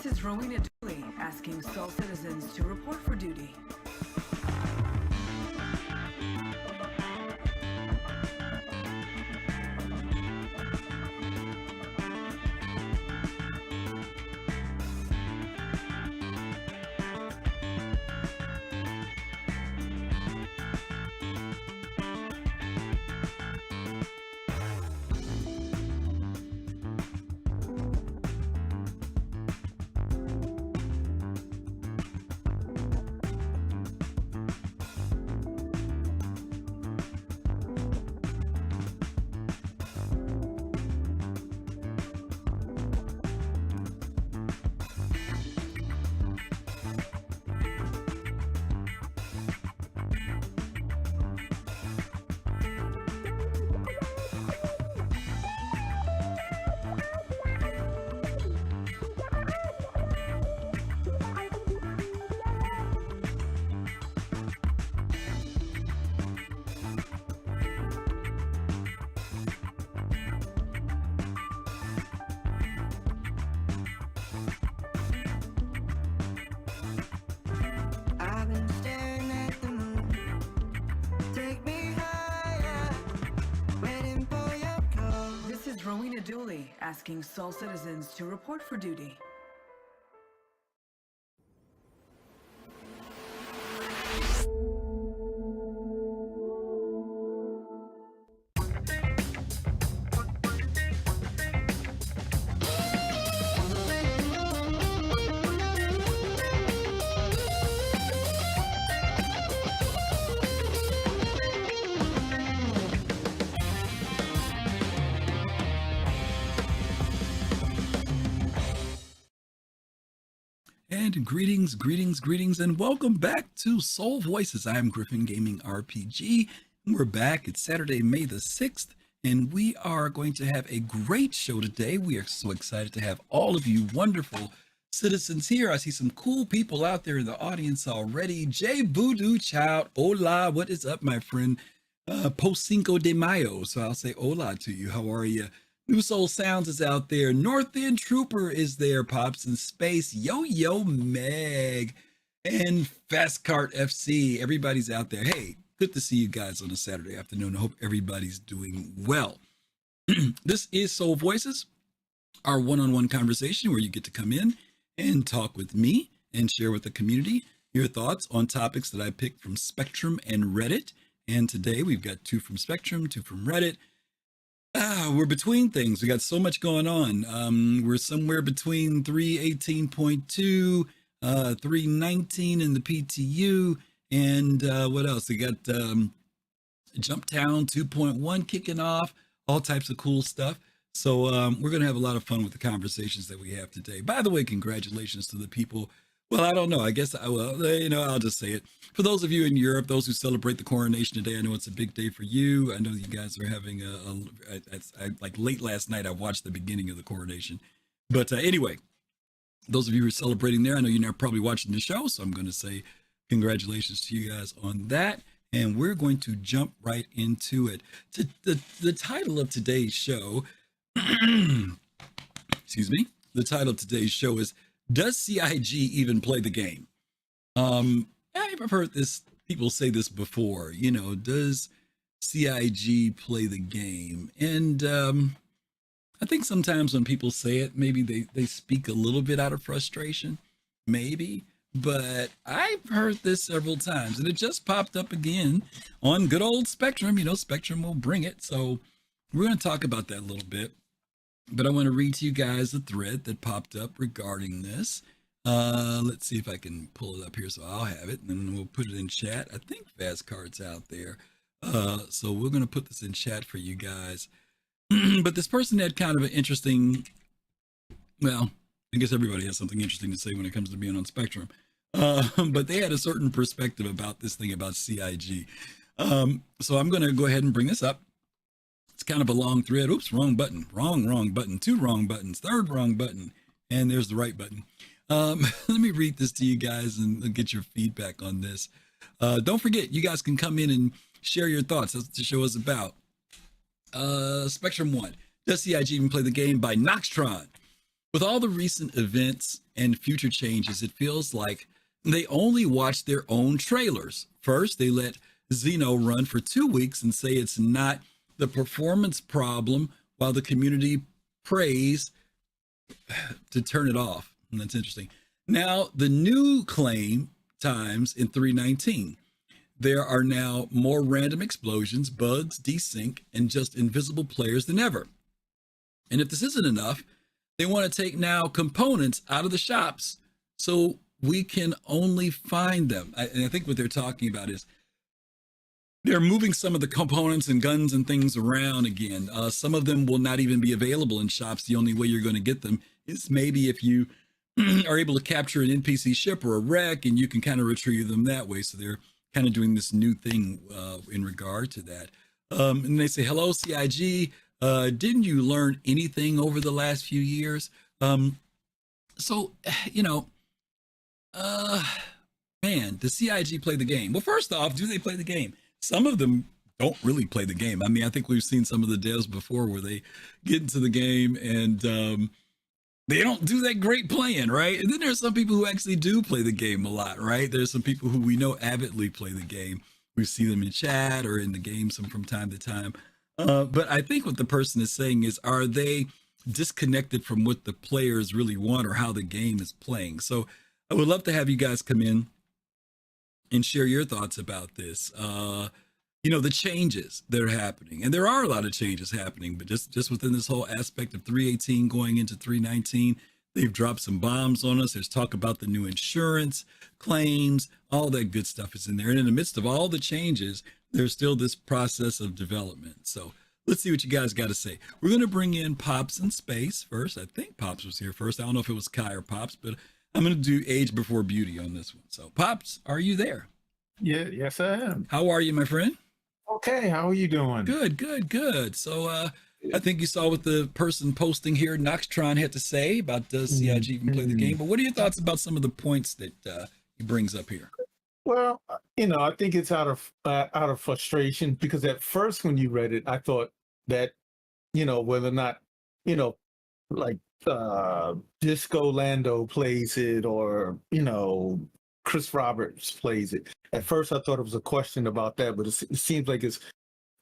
This is Rowena Dooley asking Sol citizens to report for duty. Rowena Dooley asking Sol citizens to report for duty. And greetings, and welcome back to Soul Voices. I am Griffin Gaming RPG, and we're back. It's Saturday, May the 6th, and we are going to have a great show today. We are so excited to have all of you wonderful citizens here. I see some cool people out there in the audience already. Jay Voodoo Child, hola, what is up, my friend? Post Cinco de Mayo, so I'll say hola to you. How are you? New Soul Sounds is out there. North End Trooper is there. Pops in Space. Yo Meg. And Fast Cart FC. Everybody's out there. Hey, good to see you guys on a Saturday afternoon. I hope everybody's doing well. This is Soul Voices, our one-on-one conversation where you get to come in and talk with me and share with the community your thoughts on topics that I picked from Spectrum and Reddit. And today we've got 2 from Spectrum, 2 from Reddit. We're between things. We got so much going on. We're somewhere between 3.18.2, 3.19 in the PTU, and what else? We got Jumptown 2.1 kicking off, all types of cool stuff. So we're going to have a lot of fun with the conversations that we have today. By the way, congratulations to the people. Well, I don't know. I guess I will. I'll just say it. For those of you in Europe, those who celebrate the coronation today, I know it's a big day for you. I know you guys are having like late last night, I watched the beginning of the coronation. But anyway, those of you who are celebrating there, I know you're not probably watching the show, so I'm going to say congratulations to you guys on that. And we're going to jump right into it. The title of today's show, excuse me, the title of today's show is, does CIG even play the game? I've heard this, people say this before, does CIG play the game? And I think sometimes when people say it, maybe they speak a little bit out of frustration, maybe, but I've heard this several times and it just popped up again on good old Spectrum. Spectrum will bring it. So we're going to talk about that a little bit. But I want to read to you guys a thread that popped up regarding this. Let's see if I can pull it up here so I'll have it, and then we'll put it in chat. I think Fast Card's out there. So we're going to put this in chat for you guys. But this person had kind of an interesting, well, I guess everybody has something interesting to say when it comes to being on Spectrum. But they had a certain perspective about this thing about CIG. So I'm going to go ahead and bring this up. It's kind of a long thread. Oops, wrong button. Wrong button. 2 wrong buttons. 3rd wrong button. And there's the right button. Let me read this to you guys and get your feedback on this. Don't forget, you guys can come in and share your thoughts. That's what the show is about. Spectrum 1. Does CIG even play the game by Noxtron? with all the recent events and future changes, it feels like they only watch their own trailers. First, they let Xeno run for 2 weeks and say it's not the performance problem, while the community prays to turn it off. And that's interesting. Now, the new claim times in 319. There are now more random explosions, bugs, desync, and just invisible players than ever. And if this isn't enough, they want to take now components out of the shops so we can only find them. And I think what they're talking about is they're moving some of the components and guns and things around again. Some of them will not even be available in shops. The only way you're going to get them is maybe if you are able to capture an NPC ship or a wreck, and you can kind of retrieve them that way. So they're kind of doing this new thing in regard to that. And they say, hello, CIG. Didn't you learn anything over the last few years? So, man, the CIG play the game? Well, first off, do they play the game? Some of them don't really play the game. I mean, I think we've seen some of the devs before where they get into the game and they don't do that great playing, right? And then there's some people who actually do play the game a lot, right? There's some people who we know avidly play the game. We see them in chat or in the game from time to time. But I think what the person is saying is, are they disconnected from what the players really want or how the game is playing? So I would love to have you guys come in and share your thoughts about this. The changes that are happening, and there are a lot of changes happening, but just within this whole aspect of 318 going into 319, they've dropped some bombs on us. There's talk about the new insurance claims, all that good stuff is in there. And in the midst of all the changes, there's still this process of development. So let's see what you guys got to say. We're going to bring in Pops in space first. I think Pops was here first. I don't know if it was Kai or Pops, but I'm going to do age before beauty on this one. So Pops, are you there? Yeah, yes, I am. How are you, my friend? Okay, how are you doing? Good. So I think you saw what the person posting here, Noxtron, had to say about does CIG even play the game. But what are your thoughts about some of the points that he brings up here? Well, I think it's out of frustration, because at first when you read it, I thought that, whether or not, like Disco Lando plays it or, Chris Roberts plays it. At first, I thought it was a question about that, but it seems like it's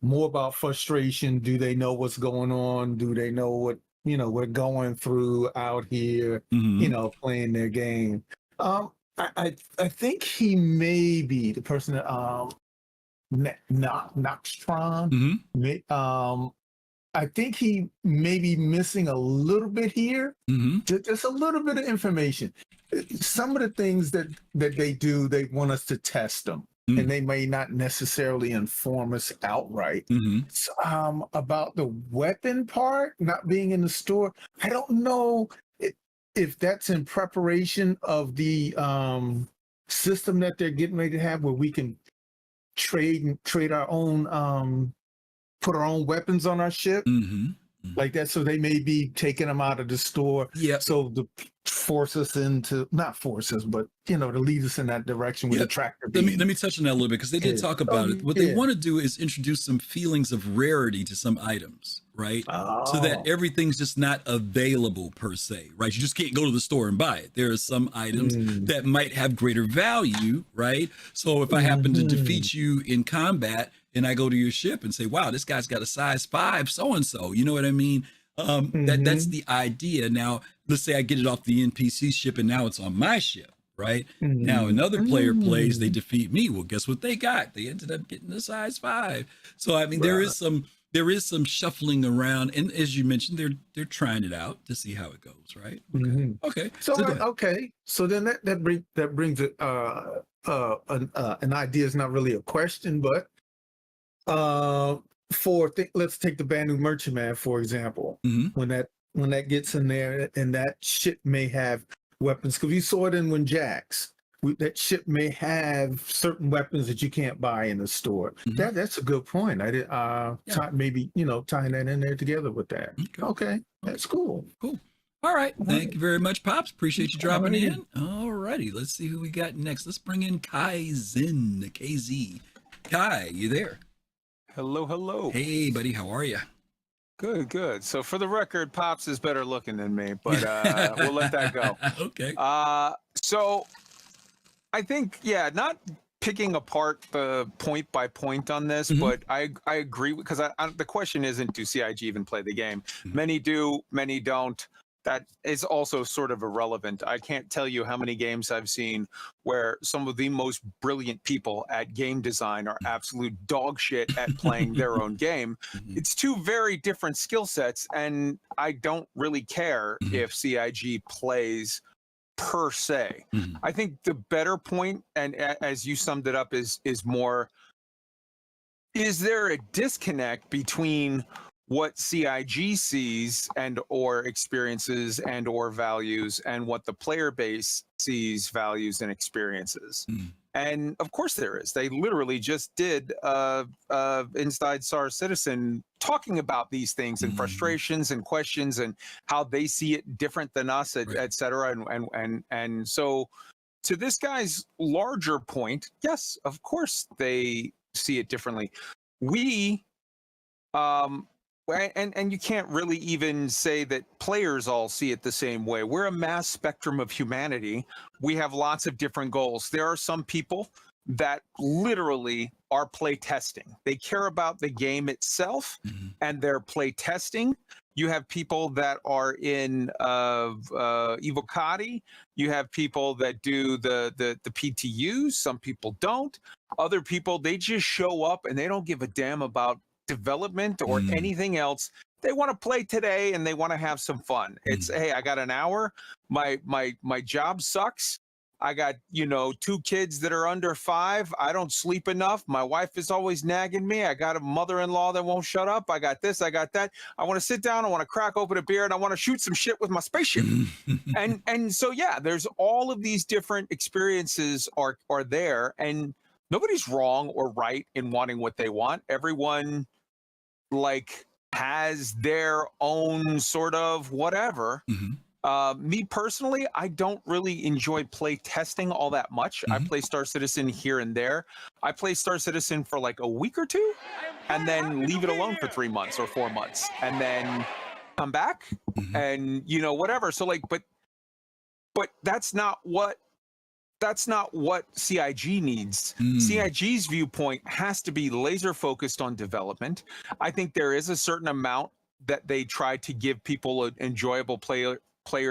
more about frustration. Do they know what's going on? Do they know what, we're going through out here, playing their game? I think he may be the person that Noxtron. I think he may be missing a little bit here, just a little bit of information. Some of the things that they do, they want us to test them, and they may not necessarily inform us outright. About the weapon part not being in the store, I don't know if that's in preparation of the system that they're getting ready to have, where we can trade our own, put our own weapons on our ship, like that. So they may be taking them out of the store. Yeah. So to force us into, not force us, but to lead us in that direction with the tractor beam. Let me touch on that a little bit, because they did talk about it. What they want to do is introduce some feelings of rarity to some items, right? So that everything's just not available per se, right? You just can't go to the store and buy it. There are some items that might have greater value, right? So if I happen to defeat you in combat and I go to your ship and say, wow, this guy's got a size 5 so-and-so, you know what I mean? That's the idea. Now, let's say I get it off the NPC ship and now it's on my ship, right? Now another player plays, they defeat me. Well, guess what they got? They ended up getting a size 5. So I mean, there is some shuffling around, and as you mentioned, they're trying it out to see how it goes, right? Okay. So then that brings it an idea. Is not really a question, but let's take the Banu Merchantman, for example. When that gets in there, and that ship may have weapons, because we saw it in Jax. That ship may have certain weapons that you can't buy in the store. That's a good point. I did maybe tying that in there together with that. Okay. That's cool. All right. Thank you very much, Pops. Appreciate you dropping in. All righty. Let's see who we got next. Let's bring in Kai Zin, KZ. Kai, you there? Hello. Hey, buddy. How are you? Good. So for the record, Pops is better looking than me, but we'll let that go. Okay. So I think, not picking apart the point by point on this, but I agree, because the question isn't, do CIG even play the game? Many do, many don't. That is also sort of irrelevant. I can't tell you how many games I've seen where some of the most brilliant people at game design are absolute dog shit at playing their own game. It's two very different skill sets, and I don't really care if CIG plays per se. I think the better point, and as you summed it up, is more, is there a disconnect between what CIG sees and or experiences and or values, and what the player base sees, values, and experiences? And of course there is. They literally just did Inside Star Citizen talking about these things and frustrations and questions and how they see it different than us, et cetera. And so to this guy's larger point, yes, of course they see it differently. We and you can't really even say that players all see it the same way. We're a mass spectrum of humanity. We have lots of different goals. There are some people that literally are play testing. They care about the game itself and they're play testing. You have people that are in Evocati. You have people that do the PTUs. Some people don't. Other people, they just show up and they don't give a damn about development or anything else. They want to play today and they want to have some fun. It's, hey, I got an hour. My job sucks. I got, 2 kids that are under 5. I don't sleep enough. My wife is always nagging me. I got a mother-in-law that won't shut up. I got this, I got that. I want to sit down. I want to crack open a beer and I want to shoot some shit with my spaceship. and so, there's all of these different experiences are there, and nobody's wrong or right in wanting what they want. Everyone has their own sort of whatever. Me personally, I don't really enjoy play testing all that much. I play Star Citizen here and there. I play Star Citizen for like a week or 2 and then leave it alone for 3 months or 4 months and then come back and whatever. So but that's not what CIG needs. CIG's viewpoint has to be laser focused on development. I think there is a certain amount that they try to give people an enjoyable player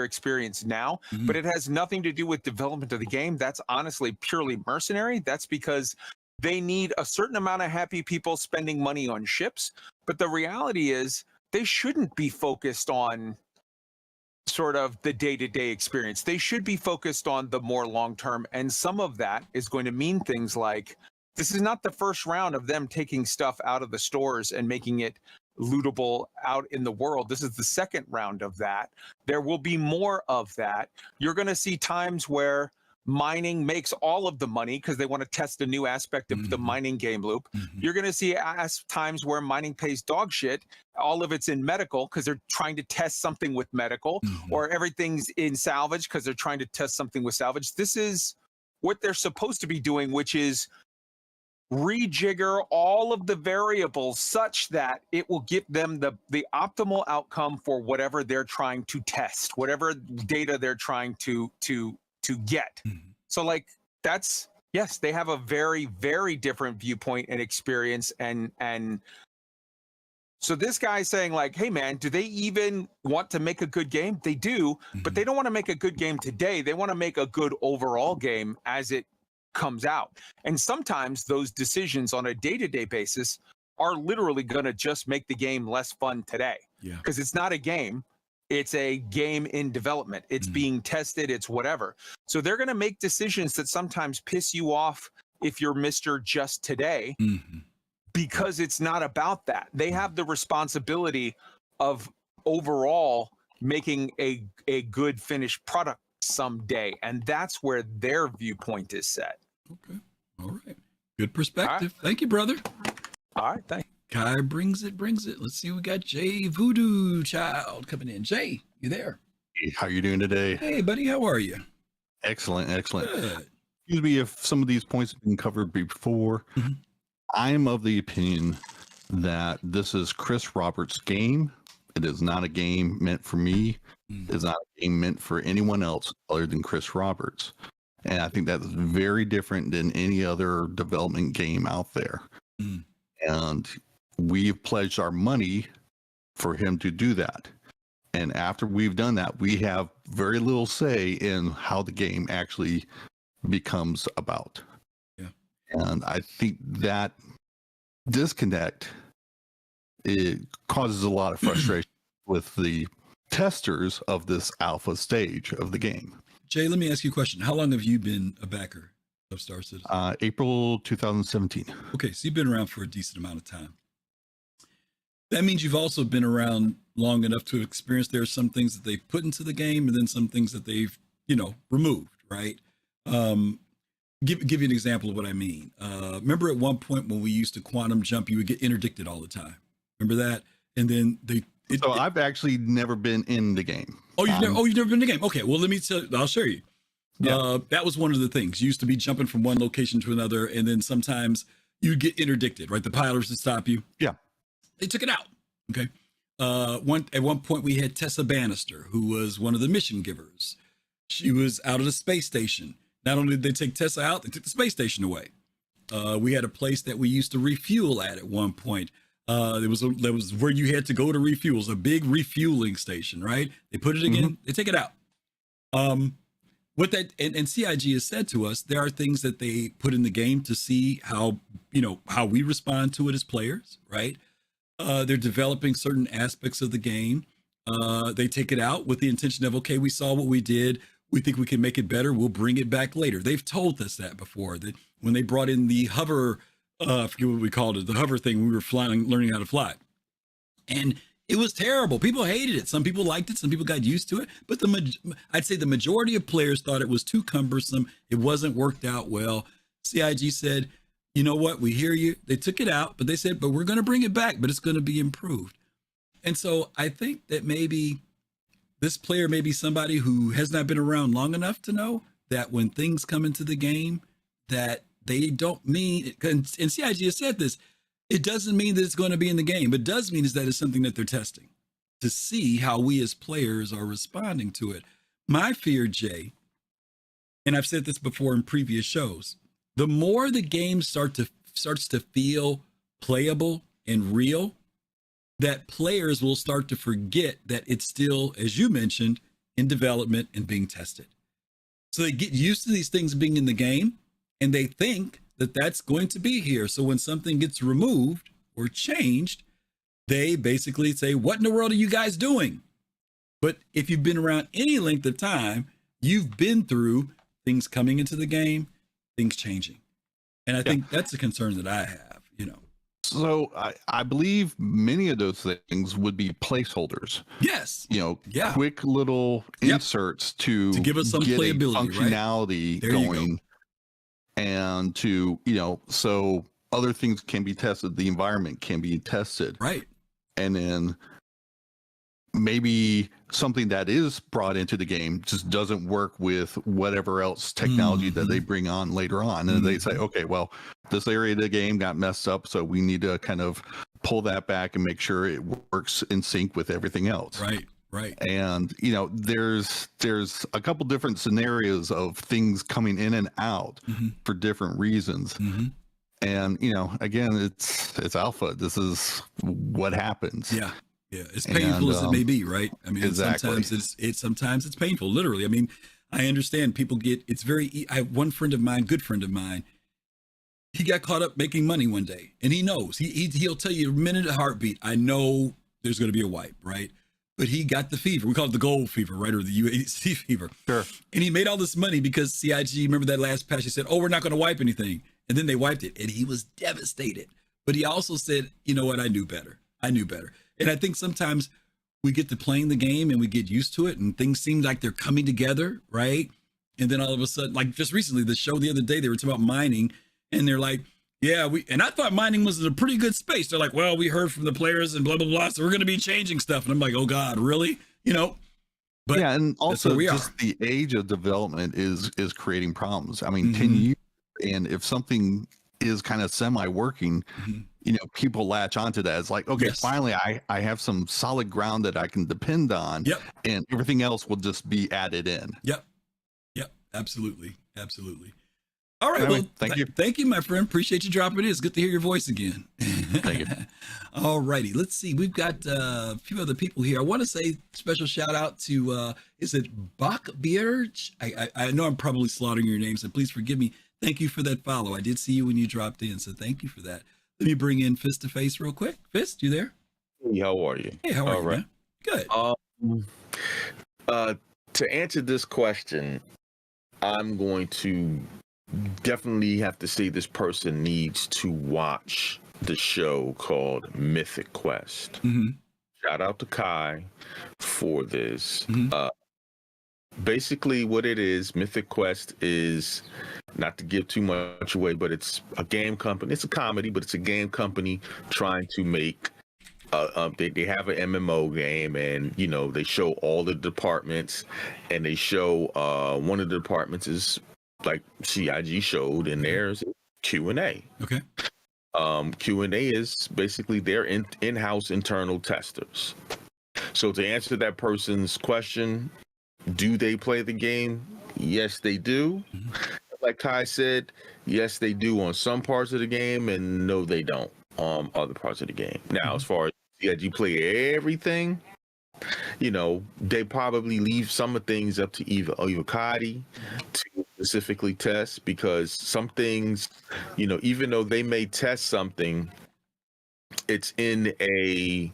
experience now, but it has nothing to do with development of the game. That's honestly purely mercenary. That's because they need a certain amount of happy people spending money on ships. But the reality is they shouldn't be focused on sort of the day-to-day experience. They should be focused on the more long-term, and some of that is going to mean things like, this is not the first round of them taking stuff out of the stores and making it lootable out in the world. This is the second round of that. There will be more of that. You're going to see times where mining makes all of the money because they want to test a new aspect of the mining game loop. You're going to see times where mining pays dog shit. All of it's in medical because they're trying to test something with medical, or everything's in salvage because they're trying to test something with salvage. This is what they're supposed to be doing, which is rejigger all of the variables such that it will give them the optimal outcome for whatever they're trying to test, whatever data they're trying to get. So that's, yes, they have a very, very different viewpoint and experience. And so this guy's saying hey man, do they even want to make a good game? They do, but they don't want to make a good game today. They want to make a good overall game as it comes out. And sometimes those decisions on a day-to-day basis are literally going to just make the game less fun today. Because it's not a game. It's a game in development. It's being tested. It's whatever. So they're going to make decisions that sometimes piss you off if you're Mr. Just Today, because it's not about that. They have the responsibility of overall making a good finished product someday. And that's where their viewpoint is set. Okay. All right. Good perspective. Thank you, brother. All right. Thanks. Kai brings it. Let's see. We got Jay Voodoo Child coming in. Jay, you there? Hey, how you doing today? Hey, buddy. How are you? Excellent. Good. Excuse me if some of these points have been covered before. I'm of the opinion that this is Chris Roberts' game, It is not a game meant for me. It is not a game meant for anyone else other than Chris Roberts. And I think that's very different than any other development game out there. And we've pledged our money for him to do that. And after we've done that, we have very little say in how the game actually becomes about. Yeah. And I think that disconnect, it causes a lot of frustration with the testers of this alpha stage of the game. Jay, let me ask you a question. How long have you been a backer of Star Citizen? April 2017. Okay, so you've been around for a decent amount of time. That means you've also been around long enough to experience there are some things that they've put into the game and then some things that they've, removed, right? Give you an example of what I mean. Remember at one point when we used to quantum jump, you would get interdicted all the time. Remember that? And then I've actually never been in the game. Oh, you've never been in the game. Okay, well, I'll show you. Yeah. That was one of the things. You used to be jumping from one location to another, and then sometimes you'd get interdicted, right? The pilots would stop you. Yeah. They took it out. Okay. At one point we had Tessa Bannister, who was one of the mission givers. She was out of the space station. Not only did they take Tessa out, they took the space station away. We had a place that we used to refuel at one point. There was where you had to go to refuel. It was a big refueling station, right? They put it again, they take it out. What that and CIG has said to us, there are things that they put in the game to see how we respond to it as players, right? They're developing certain aspects of the game. They take it out with the intention of, okay, we saw what we did. We think we can make it better. We'll bring it back later. They've told us that before, that when they brought in the hover, I forget what we called it, the hover thing, when we were flying, learning how to fly. And it was terrible. People hated it. Some people liked it. Some people got used to it. But I'd say the majority of players thought it was too cumbersome. It wasn't worked out well. CIG said, you know what? We hear you. They took it out, but they said, but we're going to bring it back, but it's going to be improved. And so I think that maybe this player may be somebody who has not been around long enough to know that when things come into the game, that they don't mean, and CIG has said this, it doesn't mean that it's going to be in the game. It does mean is that it's something that they're testing to see how we as players are responding to it. My fear, Jay, and I've said this before in previous shows, the more the game starts to feel playable and real, that players will start to forget that it's still, as you mentioned, in development and being tested. So they get used to these things being in the game, and they think that that's going to be here. So when something gets removed or changed, they basically say, what in the world are you guys doing? But if you've been around any length of time, you've been through things coming into the game, things changing. And I think that's a concern that I have, So I believe many of those things would be placeholders. Yes. Quick little inserts to give us some playability, functionality going. And to, so other things can be tested. The environment can be tested. Right. And then maybe something that is brought into the game just doesn't work with whatever else technology that they bring on later on. And they say, okay, well, this area of the game got messed up, so we need to kind of pull that back and make sure it works in sync with everything else. Right. And, there's a couple different scenarios of things coming in and out for different reasons. And, again, it's alpha. This is what happens. Yeah. As painful as it may be, right? I mean, exactly. sometimes it's painful, literally. I mean, I understand people I have one friend of mine, good friend of mine, he got caught up making money one day, and he knows, he'll tell you a minute, a heartbeat, I know there's going to be a wipe, right? But he got the fever. We call it the gold fever, right? Or the UAC fever. Sure. And he made all this money because CIG, remember that last patch, he said, oh, we're not going to wipe anything. And then they wiped it, and he was devastated. But he also said, you know what? I knew better. And I think sometimes we get to playing the game and we get used to it and things seem like they're coming together, right? And then all of a sudden, like just recently, the show the other day, they were talking about mining and they're like, and I thought mining was in a pretty good space. They're like, well, we heard from the players and blah, blah, blah. So we're going to be changing stuff. And I'm like, oh God, really? But and also just the age of development is creating problems. I mean, 10 years, and if something is kind of semi-working, people latch onto that. It's like, okay, Yes. finally I have some solid ground that I can depend on. Yep. And everything else will just be added in. Yep. Absolutely. All right. Anyway, Well, thank you. Thank you, my friend. Appreciate you dropping in. It's good to hear your voice again. Thank you. All righty. Let's see. We've got a few other people here. I want to say special shout out to, is it Bach Bierge? I know I'm probably slaughtering your name, so please forgive me. Thank you for that follow. I did see you when you dropped in, so thank you for that. Let me bring in Fist to Face real quick. Fist, you there? Hey, how are you? Hey, how are you, right. man? Good. To answer this question, I'm going to definitely have to say this person needs to watch the show called Mythic Quest. Mm-hmm. Shout out to Kai for this. Mm-hmm. Basically, what it is, Mythic Quest is, not to give too much away, but it's a game company. It's a comedy, but it's a game company trying to make. They have an MMO game, and they show all the departments, and they show one of the departments is like CIG showed, and there's Q&A. Okay. Q&A is basically their in-house internal testers. So to answer that person's question, do they play the game? Yes, they do. Mm-hmm. Like Kai said, yes, they do on some parts of the game, and no, they don't on other parts of the game. Now, as far as CIG play everything, they probably leave some of things up to Eva Kadi to specifically test, because some things, even though they may test something, it's in a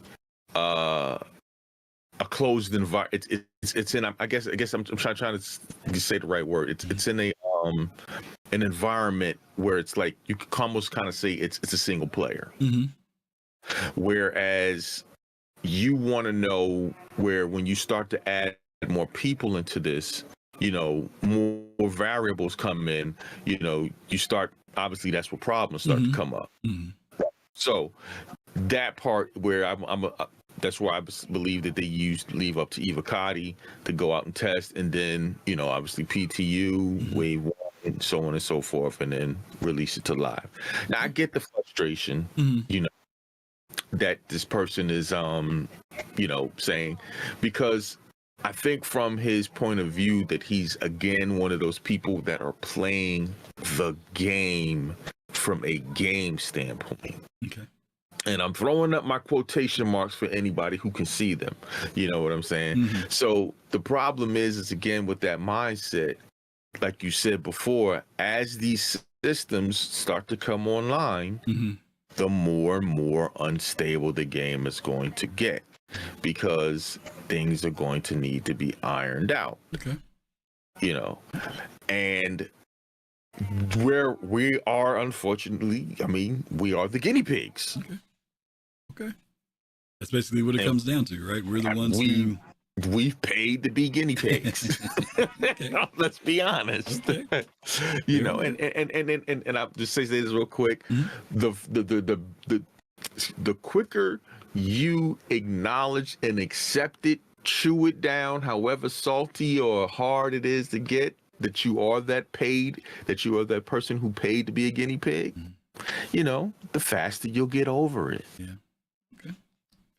closed environment. It's in, I guess I'm trying to say the right word. It's in a an environment where it's like you could almost kind of say it's a single player. Mm-hmm. Whereas you want to know where when you start to add more people into this, more variables come in, you start, obviously that's where problems start to come up. Mm-hmm. So that part where that's where I believe that they leave up to Eva Kadi to go out and test, and then, obviously PTU, wave one, and so on and so forth, and then release it to live. Now I get the frustration, that this person is, saying, because I think from his point of view that he's, again, one of those people that are playing the game from a game standpoint. Okay. And I'm throwing up my quotation marks for anybody who can see them. You know what I'm saying? Mm-hmm. So the problem is again, with that mindset, like you said before, as these systems start to come online, the more and more unstable the game is going to get, because things are going to need to be ironed out. Okay. And where we are, unfortunately, we are the guinea pigs. Okay. That's basically what it comes down to, right? We're the ones we've paid to be guinea pigs. Let's be honest. Okay. And I'll just say this real quick. The quicker you acknowledge and accept it, chew it down, however salty or hard it is to get, that you are that person who paid to be a guinea pig, the faster you'll get over it. Yeah. Okay.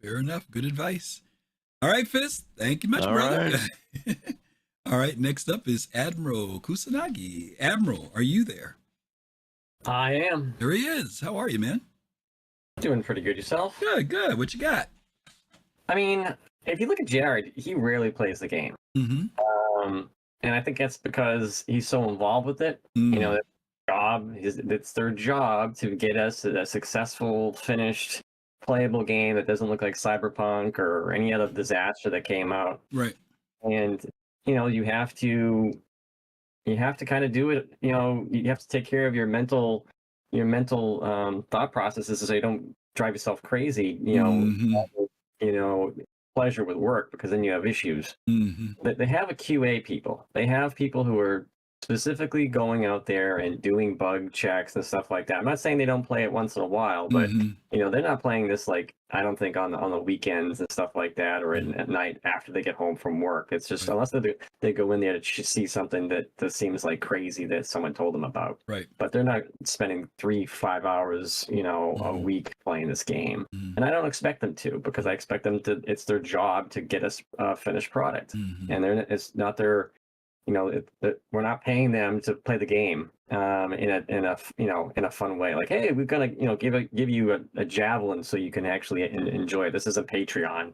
Fair enough. Good advice. All right, Fist. Thank you much, brother. Right. All right. Next up is Admiral Kusanagi. Admiral, are you there? I am. There he is. How are you, man? Doing pretty good. Yourself? Good. What you got? If you look at Jared, he rarely plays the game. Mm-hmm. And I think that's because he's so involved with it. It's their job to get us a successful, finished, playable game that doesn't look like Cyberpunk or any other disaster that came out. Right. And you have to kind of do it. You have to take care of your mental thought processes so you don't drive yourself crazy. Pleasure with work, because then you have issues. They have a QA people. They have people who are specifically going out there and doing bug checks and stuff like that. I'm not saying they don't play it once in a while, but they're not playing this like I don't think on the weekends and stuff like that, or at night after they get home from work. It's just unless they go in there to see something that seems like crazy that someone told them about. Right. But they're not spending 3-5 hours, a week playing this game, and I don't expect them to, because I expect them to. It's their job to get us a finished product, and it's not their. We're not paying them to play the game in a fun way. Like, hey, we're gonna give you a javelin so you can actually enjoy it. This isn't Patreon,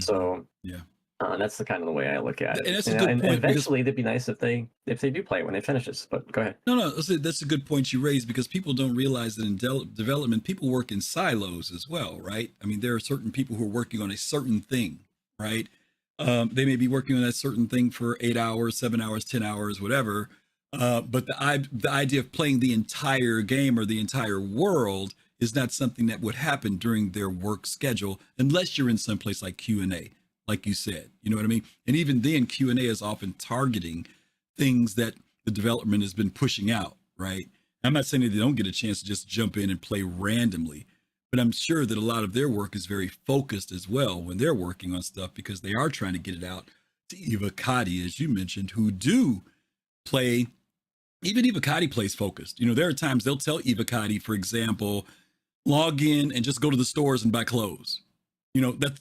So yeah, that's the kind of the way I look at it. And that's a good point. Eventually, it'd be nice if they do play it when it finishes. But go ahead. No, that's a good point you raised, because people don't realize that in development, people work in silos as well, right? I mean, there are certain people who are working on a certain thing, right? They may be working on that certain thing for 8 hours, 7 hours, 10 hours, whatever. But the idea of playing the entire game or the entire world is not something that would happen during their work schedule, unless you're in some place like Q&A, like you said. You know what I mean? And even then, Q&A is often targeting things that the development has been pushing out, right? I'm not saying that they don't get a chance to just jump in and play randomly, but I'm sure that a lot of their work is very focused as well when they're working on stuff, because they are trying to get it out to Evocati, as you mentioned, who do play. Even Evocati plays focused. There are times they'll tell Evocati, for example, log in and just go to the stores and buy clothes.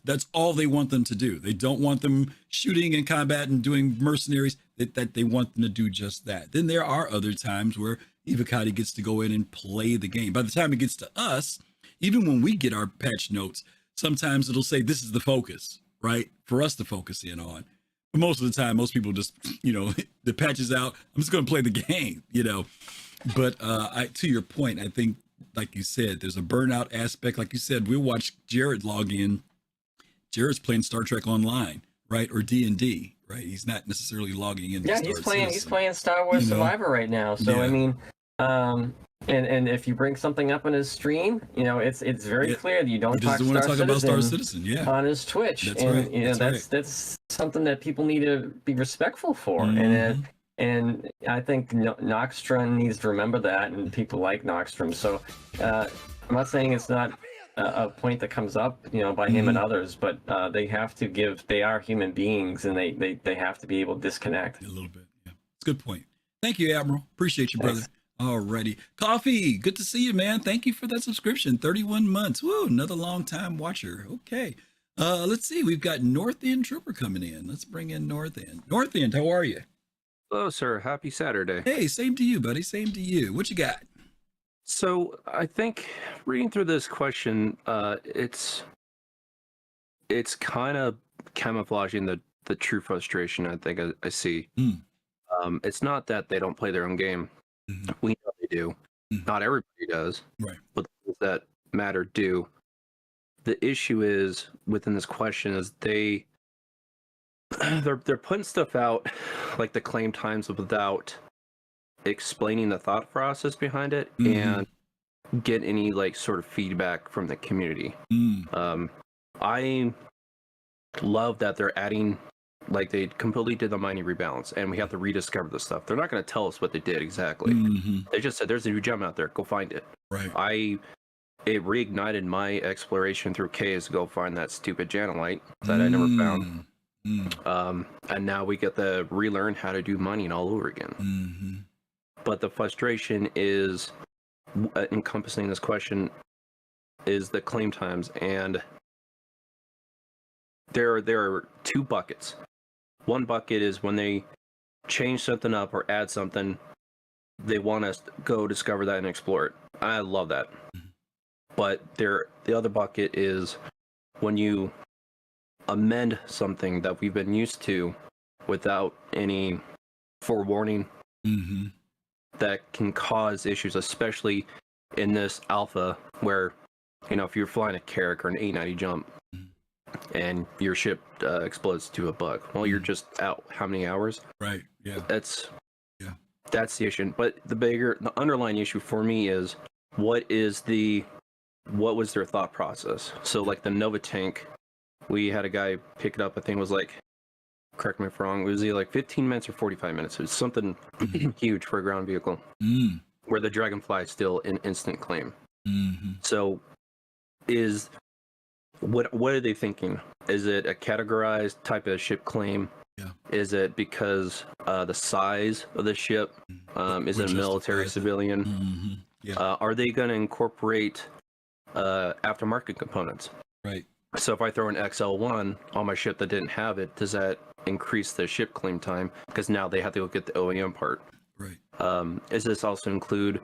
That's all they want them to do. They don't want them shooting in combat and doing mercenaries. That they want them to do just that. Then there are other times where Evocati gets to go in and play the game. By the time it gets to us, even when we get our patch notes, sometimes it'll say this is the focus, right? For us to focus in on. But most of the time, most people just, the patch is out. I'm just going to play the game, But to your point, I think, like you said, there's a burnout aspect. Like you said, we'll watch Jared log in. Jared's playing Star Trek Online, right? Or D&D, right? He's not necessarily logging in. Yeah, he's playing Star Wars Survivor right now. So, yeah. I mean, and if you bring something up on his stream, it's very clear that you don't talk about Star Citizen on his Twitch. That's and right. That's something that people need to be respectful for. And I think Noxtron needs to remember that, and people like Noxtron. So I'm not saying it's not a point that comes up, by him and others, but they are human beings, and they have to be able to disconnect. A little bit, yeah. It's a good point. Thank you, Admiral. Appreciate you, brother. Alrighty. Coffee, good to see you, man. Thank you for that subscription. 31 months. Woo, another long time watcher. Okay. Let's see. We've got North End Trooper coming in. Let's bring in North End. North End, how are you? Hello, sir. Happy Saturday. Hey, same to you, buddy. Same to you. What you got? So I think reading through this question, it's kind of camouflaging the true frustration I think I see. It's not that they don't play their own game. We know they do. Not everybody does. Right. But those that matter do. The issue is within this question is they're putting stuff out like the claim times without explaining the thought process behind it and get any like sort of feedback from the community. I love that they're adding, like they completely did the mining rebalance and we have to rediscover the stuff. They're not going to tell us what they did exactly. They just said there's a new gem out there, go find it. Right. It reignited my exploration through caves to go find that stupid Janelite that I never found. And now we get to relearn how to do mining all over again. But the frustration is encompassing this question is the claim times, and there are two buckets. One bucket is when they change something up or add something, they want us to go discover that and explore it. I love that. But the other bucket is when you amend something that we've been used to without any forewarning, that can cause issues, especially in this alpha where, if you're flying a Carrack or an 890 jump and your ship explodes to a bug, well, you're just out how many hours? Right. Yeah. That's the issue. But the underlying issue for me is what was their thought process? So like the Nova tank, we had a guy pick it up, I think it was like correct me if I'm wrong, was it like 15 minutes or 45 minutes? It was something huge for a ground vehicle, where the Dragonfly is still an instant claim. So what are they thinking? Is it a categorized type of ship claim? Yeah. Is it because the size of the ship? Is it a military, civilian? Yeah. Are they going to incorporate aftermarket components? Right. So if I throw an XL1 on my ship that didn't have it, does that increase the ship claim time? Because now they have to go get the OEM part. Right. Does this also include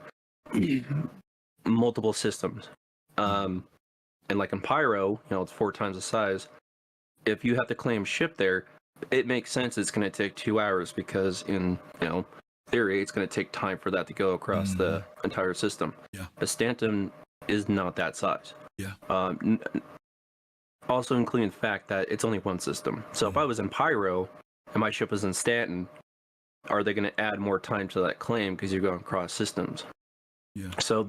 multiple systems? And like in Pyro, it's 4 times the size. If you have to claim ship there, it makes sense it's going to take 2 hours because in, theory, it's going to take time for that to go across the entire system. Yeah. A Stanton is not that size. Yeah. Also including the fact that it's only one system. So if I was in Pyro and my ship was in Stanton, are they going to add more time to that claim because you're going across systems? Yeah. So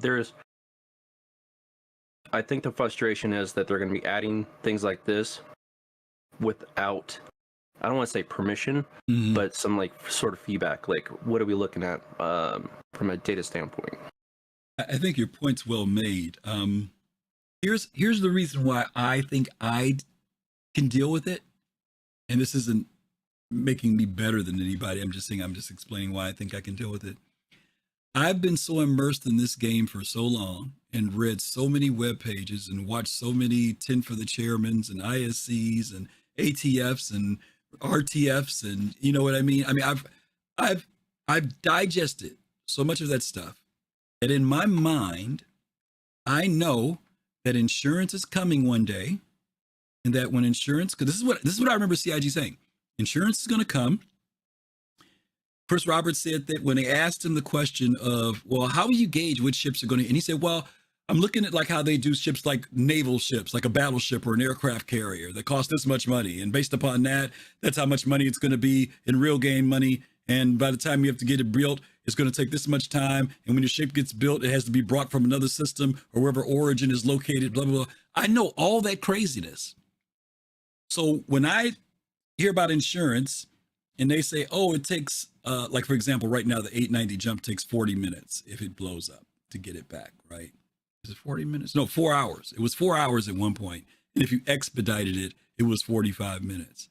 I think the frustration is that they're going to be adding things like this without, I don't want to say permission, but some like sort of feedback. Like, what are we looking at from a data standpoint? I think your point's well made. Here's the reason why I think I can deal with it. And this isn't making me better than anybody. I'm just explaining why I think I can deal with it. I've been so immersed in this game for so long and read so many web pages and watched so many 10 for the chairmans and ISCs and ATFs and RTFs and you know what I mean? I mean, I've digested so much of that stuff. And in my mind, I know that insurance is coming one day, and that when insurance, because this is what I remember CIG saying, insurance is going to come. Chris Roberts said that when they asked him the question of, well, how will you gauge which ships are going to, and he said, well, I'm looking at like how they do ships like naval ships, like a battleship or an aircraft carrier that cost this much money. And based upon that, that's how much money it's going to be in real game money. And by the time you have to get it built, it's going to take this much time. And when your ship gets built, it has to be brought from another system or wherever origin is located, blah, blah, blah. I know all that craziness. So when I hear about insurance and they say, oh, it takes, like, for example, right now, the 890 jump takes 40 minutes if it blows up to get it back, right? Is it 40 minutes? No, 4 hours. It was 4 hours at one point. And if you expedited it, it was 45 minutes.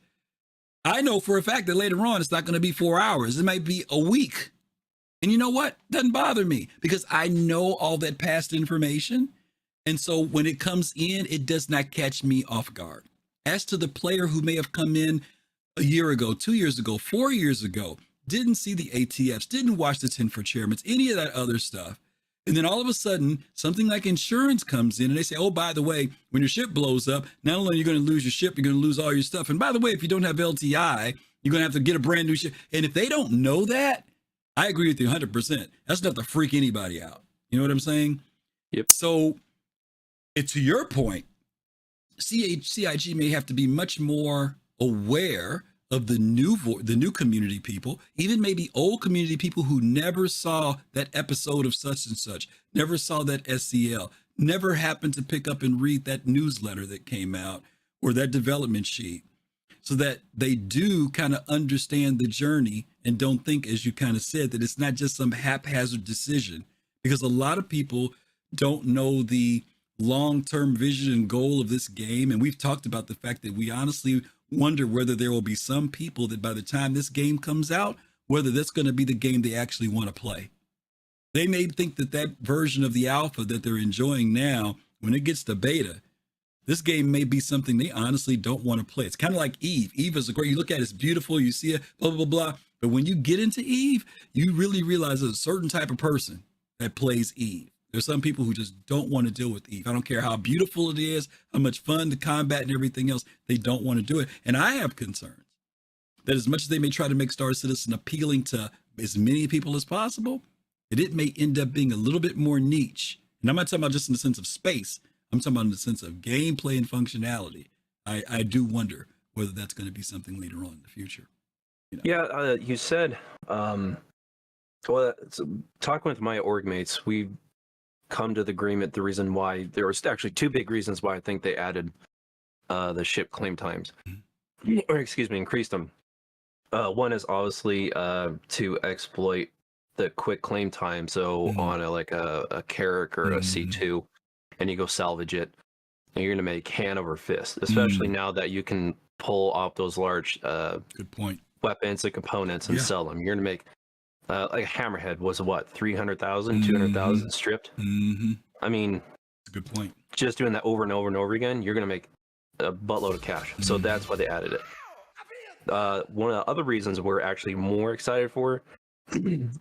I know for a fact that later on, it's not going to be 4 hours. It might be a week. And you know what? Doesn't bother me because I know all that past information. And so when it comes in, it does not catch me off guard. As to the player who may have come in a year ago, 2 years ago, 4 years ago, didn't see the ATFs, didn't watch the 10 for chairmans, any of that other stuff. And then all of a sudden, something like insurance comes in and they say, oh, by the way, when your ship blows up, not only are you going to lose your ship, you're going to lose all your stuff. And by the way, if you don't have LTI, you're going to have to get a brand new ship. And if they don't know that, I agree with you 100%. That's enough to freak anybody out. You know what I'm saying? Yep. So to your point, CIG may have to be much more aware of the new community people, even maybe old community people who never saw that episode of such and such, never saw that SCL, never happened to pick up and read that newsletter that came out or that development sheet, so that they do kind of understand the journey and don't think, as you kind of said, that it's not just some haphazard decision, because a lot of people don't know the long-term vision and goal of this game. And we've talked about the fact that we honestly wonder whether there will be some people that by the time this game comes out, whether that's going to be the game they actually want to play. They may think that that version of the alpha that they're enjoying now, when it gets to beta, this game may be something they honestly don't want to play. It's kind of like Eve. Eve is a great, you look at it, it's beautiful, you see it, blah, blah, blah, blah. But when you get into Eve, you really realize there's a certain type of person that plays Eve. There's some people who just don't want to deal with Eve. I don't care how beautiful it is, how much fun the combat and everything else, they don't want to do it. And I have concerns that as much as they may try to make Star Citizen appealing to as many people as possible, that it may end up being a little bit more niche. And I'm not talking about just in the sense of space. I'm talking about in the sense of gameplay and functionality. I do wonder whether that's going to be something later on in the future. You know? Yeah, you said, well, so talking with my org mates, we come to the agreement, the reason why, there was actually two big reasons why I think they added the ship claim times, or excuse me, increased them. One is obviously to exploit the quick claim time. So on a Carrack or a C2, and you go salvage it, and you're going to make hand over fist, especially now that you can pull off those large good point weapons and components and sell them. You're going to make like a hammerhead was what, 300,000, 200,000 stripped. I mean, that's a good point. Just doing that over and over and over again, you're going to make a buttload of cash. So that's why they added it. One of the other reasons we're actually more excited for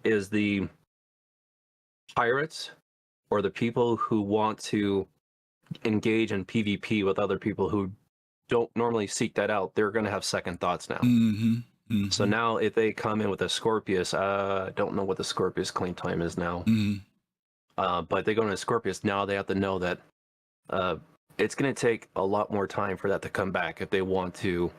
is the pirates or the people who want to engage in PvP with other people who don't normally seek that out. They're going to have second thoughts now. So now if they come in with a Scorpius, I don't know what the Scorpius claim time is now, but they go into a Scorpius, now they have to know that it's going to take a lot more time for that to come back if they want to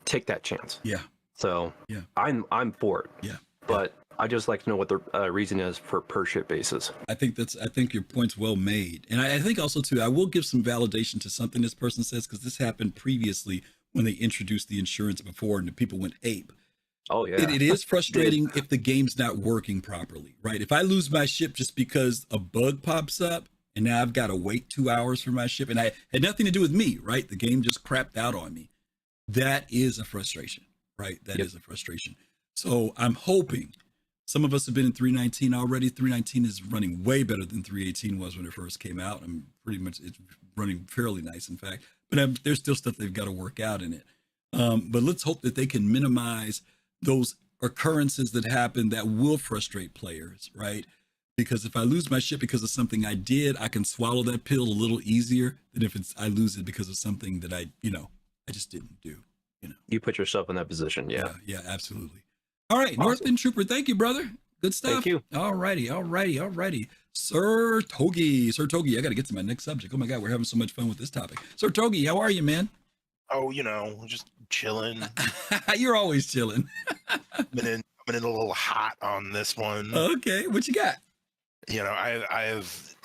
take that chance. Yeah. So I'm for it. Yeah. But I just like to know what the reason is for per ship basis. I think your point's well made. And I think also too, I will give some validation to something this person says, because this happened previously when they introduced the insurance before and the people went ape. Oh yeah. It is frustrating if the game's not working properly, right? If I lose my ship just because a bug pops up and now I've got to wait 2 hours for my ship, and I had nothing to do with me, right? The game just crapped out on me. That is a frustration, right? That is a frustration. So I'm hoping, some of us have been in 319 already. 319 is running way better than 318 was when it first came out. I'm pretty much, it's running fairly nice, in fact. But there's still stuff they've got to work out in it. But let's hope that they can minimize those occurrences that happen that will frustrate players, right? Because if I lose my ship because of something I did, I can swallow that pill a little easier than if I lose it because of something that I just didn't do. You put yourself in that position. Yeah, absolutely. All right, awesome. Northern Trooper, thank you, brother. Good stuff. Thank you. All righty. Sir Togi, I got to get to my next subject. Oh my God, we're having so much fun with this topic. Sir Togi, how are you, man? Oh, just chilling. You're always chilling. I'm in a little hot on this one. Okay, what you got? I've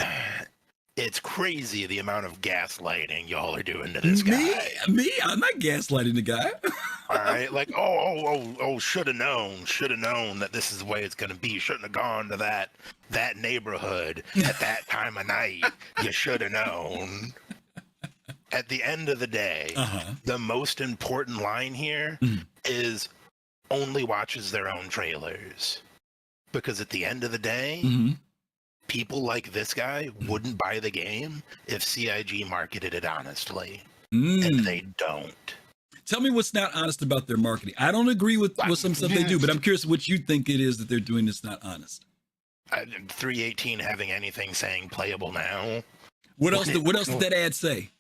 it's crazy the amount of gaslighting y'all are doing to this guy. Me? I'm not gaslighting the guy. All right, like, should have known that this is the way it's gonna be. Shouldn't have gone to that neighborhood at that time of night. You should have known. At the end of the day, the most important line here is only watches their own trailers. Because at the end of the day, people like this guy wouldn't buy the game if CIG marketed it honestly. And they don't. Tell me what's not honest about their marketing. I don't agree with some stuff they do, but I'm curious what you think it is that they're doing that's not honest. 318 having anything saying playable now. What else did that ad say?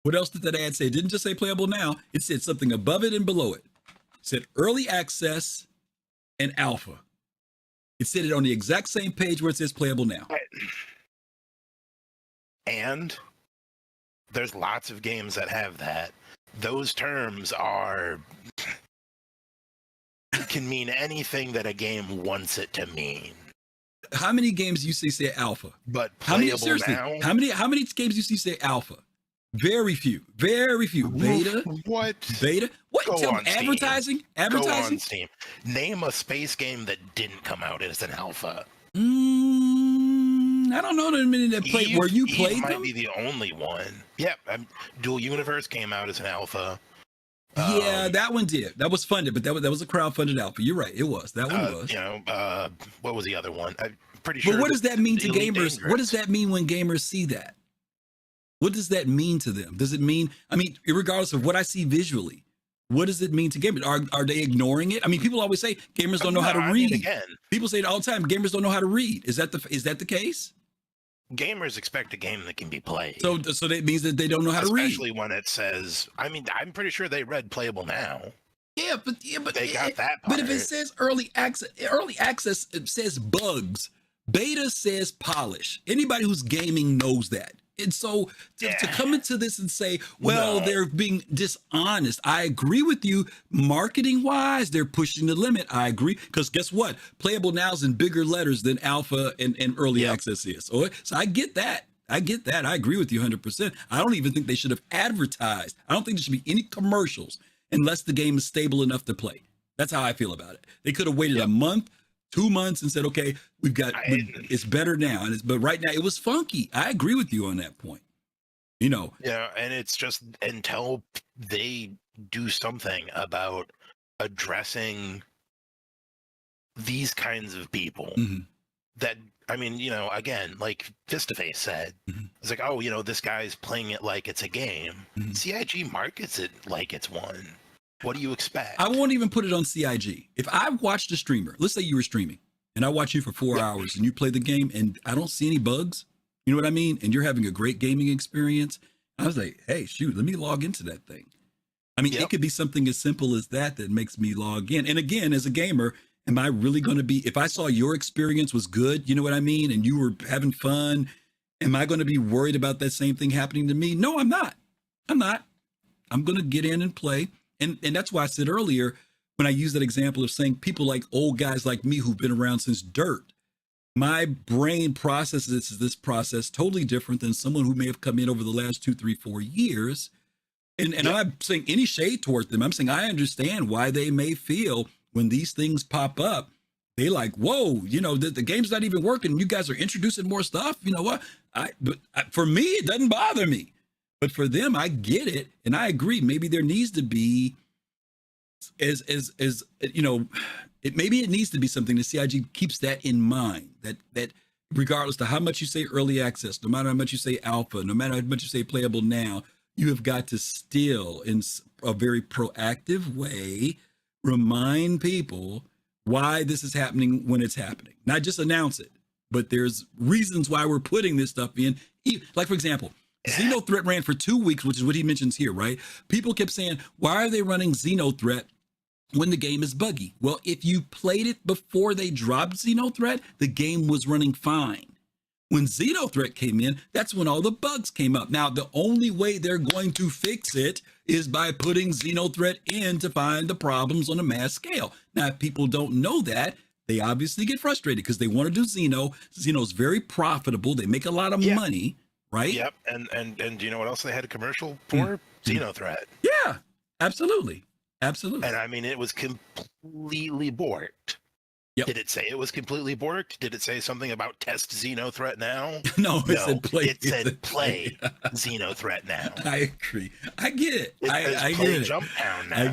What else did that ad say? It didn't just say playable now. It said something above it and below it. It said early access and alpha. It said it on the exact same page where it says playable now. And there's lots of games that have that. Those terms can mean anything that a game wants it to mean. How many games you see say alpha? But playable now? How many games you see say alpha? Very few. Beta? What? Beta? What? Go on advertising? Steam. Go on Steam. Name a space game that didn't come out as an alpha. I don't know that many that played. Where you played might them? Be the only one. Yep. Dual Universe came out as an alpha. Yeah, that one did. That was funded, but that was a crowdfunded alpha. You're right. It was. That one was. What was the other one? I'm pretty sure. But what does that mean to gamers? Dangerous. What does that mean when gamers see that? What does that mean to them? Does it mean, regardless of what I see visually, what does it mean to gamers? Are they ignoring it? People always say gamers don't know how to read. People say it all the time. Gamers don't know how to read. Is that the case? Gamers expect a game that can be played. So that means that they don't know how to read. Especially when it says, I'm pretty sure they read playable now. Yeah, but they got that part. But if it says early access, it says bugs. Beta says polish. Anybody who's gaming knows that. And so to come into this and say, they're being dishonest. I agree with you. Marketing wise, they're pushing the limit. I agree. Because guess what? Playable now is in bigger letters than alpha and early access is. So I get that. I agree with you 100%. I don't even think they should have advertised. I don't think there should be any commercials. unless the game is stable enough to play. That's how I feel about it. They could have waited a month, 2 months, and said, okay, it's better now. But right now, it was funky. I agree with you on that point. Yeah, and it's just until they do something about addressing these kinds of people that, I mean, again, like Fistaface said, it's like, oh, this guy's playing it like it's a game. CIG markets it like it's one. What do you expect? I won't even put it on CIG. If I watched a streamer, let's say you were streaming, and I watch you for 4 hours and you play the game and I don't see any bugs, you know what I mean? And you're having a great gaming experience. I was like, hey, shoot, let me log into that thing. I mean, it could be something as simple as that makes me log in. And again, as a gamer, am I really going to be, if I saw your experience was good, you know what I mean? And you were having fun, am I going to be worried about that same thing happening to me? No, I'm not. I'm going to get in and play. And that's why I said earlier, when I used that example of saying people like old guys like me who've been around since dirt, my brain processes this process totally different than someone who may have come in over the last 2, 3, 4 years. And I'm not saying any shade toward them. I'm saying I understand why they may feel when these things pop up, they like, whoa, the game's not even working. You guys are introducing more stuff. You know what? For me, it doesn't bother me. But for them, I get it. And I agree. Maybe there needs to be maybe it needs to be something the CIG keeps that in mind, that regardless of how much you say early access, no matter how much you say alpha, no matter how much you say playable now, you have got to still, in a very proactive way, remind people why this is happening when it's happening. Not just announce it, but there's reasons why we're putting this stuff in. Like, for example, Xenothreat ran for 2 weeks, which is what he mentions here, right? People kept saying, why are they running Xenothreat when the game is buggy? Well, if you played it before they dropped Xenothreat, the game was running fine. When Xenothreat came in, that's when all the bugs came up. Now, the only way they're going to fix it is by putting Xenothreat in to find the problems on a mass scale. Now, if people don't know that, they obviously get frustrated because they want to do Xeno. Xeno's very profitable. They make a lot of money, right? Yep. And do you know what else they had a commercial for? Xenothreat. Yeah, absolutely. Absolutely. And I mean, it was completely borked. Yep. Did it say it was completely borked? Did it say something about test Xenothreat now? No, it said play. It said play Xenothreat now. I agree. I get it. I get it. Jumptown now. I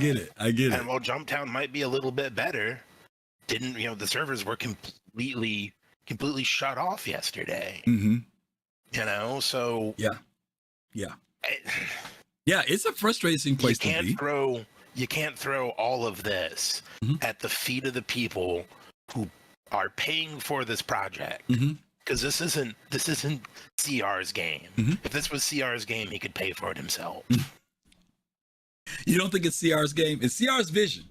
get it. And while Jumptown might be a little bit better, the servers were completely shut off yesterday. So yeah, it's a frustrating place to be. You can't throw all of this at the feet of the people who are paying for this project, because this isn't CR's game. If this was CR's game, he could pay for it himself. You don't think it's CR's game? It's CR's vision,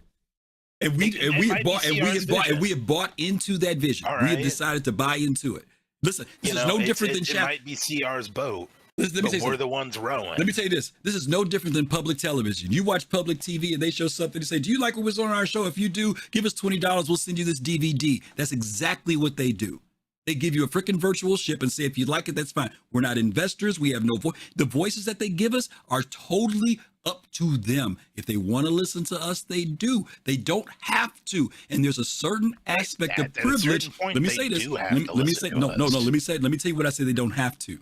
and we have bought into that vision. Right. We have decided to buy into it. Listen, this is no different than it might be CR's boat. But we're the ones rowing. Let me tell you this. This is no different than public television. You watch public TV and they show something to say, do you like what was on our show? If you do, give us $20. We'll send you this DVD. That's exactly what they do. They give you a freaking virtual ship and say, if you like it, that's fine. We're not investors. We have no voice. The voices that they give us are totally up to them. If they want to listen to us, they do. They don't have to. And there's a certain aspect of privilege. Let me say this. Let me tell you what I say they don't have to.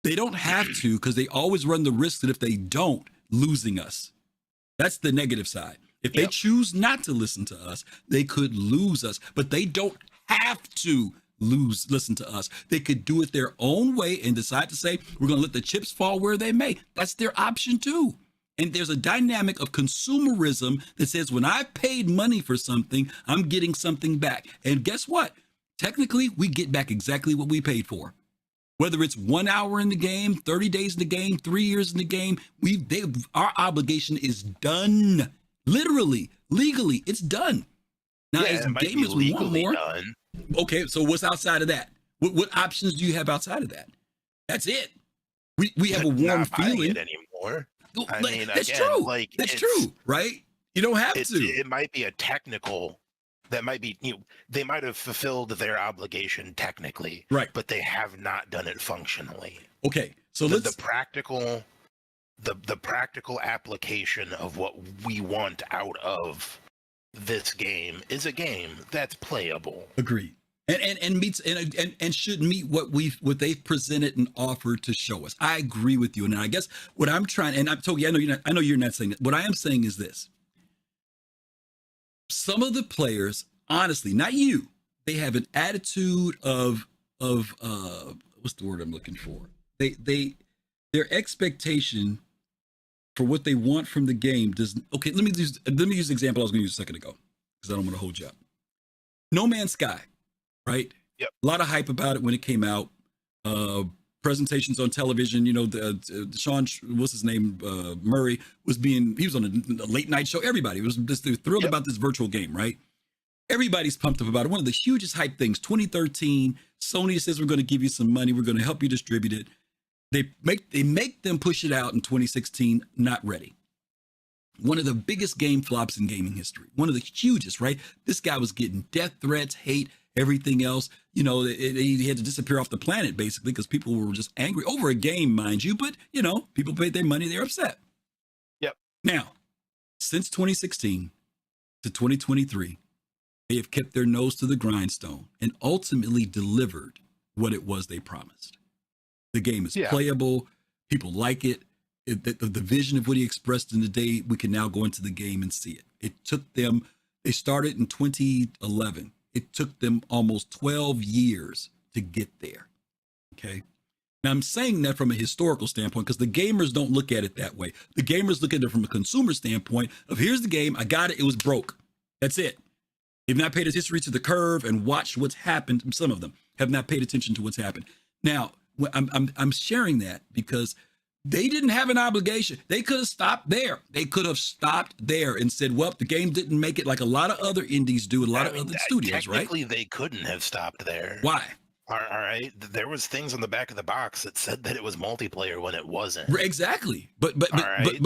They don't have to, because they always run the risk that if they don't, losing us. That's the negative side. If they choose not to listen to us, they could lose us, but they don't have to listen to us. They could do it their own way and decide to say, we're going to let the chips fall where they may. That's their option too. And there's a dynamic of consumerism that says, when I paid money for something, I'm getting something back. And guess what? Technically, we get back exactly what we paid for. Whether it's 1 hour in the game, 30 days in the game, 3 years in the game, our obligation is done. Literally, legally, it's done. Now, as gamers, we want more. Done. Okay, so what's outside of that? What options do you have outside of that? That's it. We have a warm feeling. It anymore. I mean, that's true. That's true, right? You don't have to. It might be a technical. That might be, they might have fulfilled their obligation technically, right? But they have not done it functionally. Okay, so the practical the practical application of what we want out of this game is a game that's playable. Agreed. And meets and should meet what they've presented and offered to show us. I agree with you. And I guess what I'm trying, and I'm told you, I know you're not saying that. What I am saying is this. Some of the players, honestly, not you, they have an attitude of what's the word I'm looking for? Their expectation for what they want from the game doesn't. Okay, let me use the example I was going to use a second ago because I don't want to hold you up. No Man's Sky, right? Yep. A lot of hype about it when it came out. Presentations on television. You know, Sean, what's his name? Murray he was on a late night show. Everybody was just thrilled about this virtual game, right? Everybody's pumped up about it. One of the hugest hype things, 2013, Sony says, we're going to give you some money. We're going to help you distribute it. They make them push it out in 2016, not ready. One of the biggest game flops in gaming history. One of the hugest, right? This guy was getting death threats, hate, everything else. You know, he had to disappear off the planet, basically, because people were just angry over a game, mind you. But, you know, people paid their money. They're upset. Yep. Now, since 2016 to 2023, they have kept their nose to the grindstone and ultimately delivered what it was they promised. The game is playable. People like it. The vision of what he expressed in the day, we can now go into the game and see it. It took them, they started in 2011. It took them almost 12 years to get there. Okay. Now I'm saying that from a historical standpoint because the gamers don't look at it that way. The gamers look at it from a consumer standpoint of here's the game. I got it. It was broke. That's it. They've not paid history to the curve and watched what's happened. Some of them have not paid attention to what's happened. Now, I'm sharing that because they didn't have an obligation. They could have stopped there. They could have stopped there and said, well, the game didn't make it like a lot of other indies do, a lot of other studios, right? Technically, they couldn't have stopped there. Why? All right. There was things on the back of the box that said that it was multiplayer when it wasn't. Exactly. But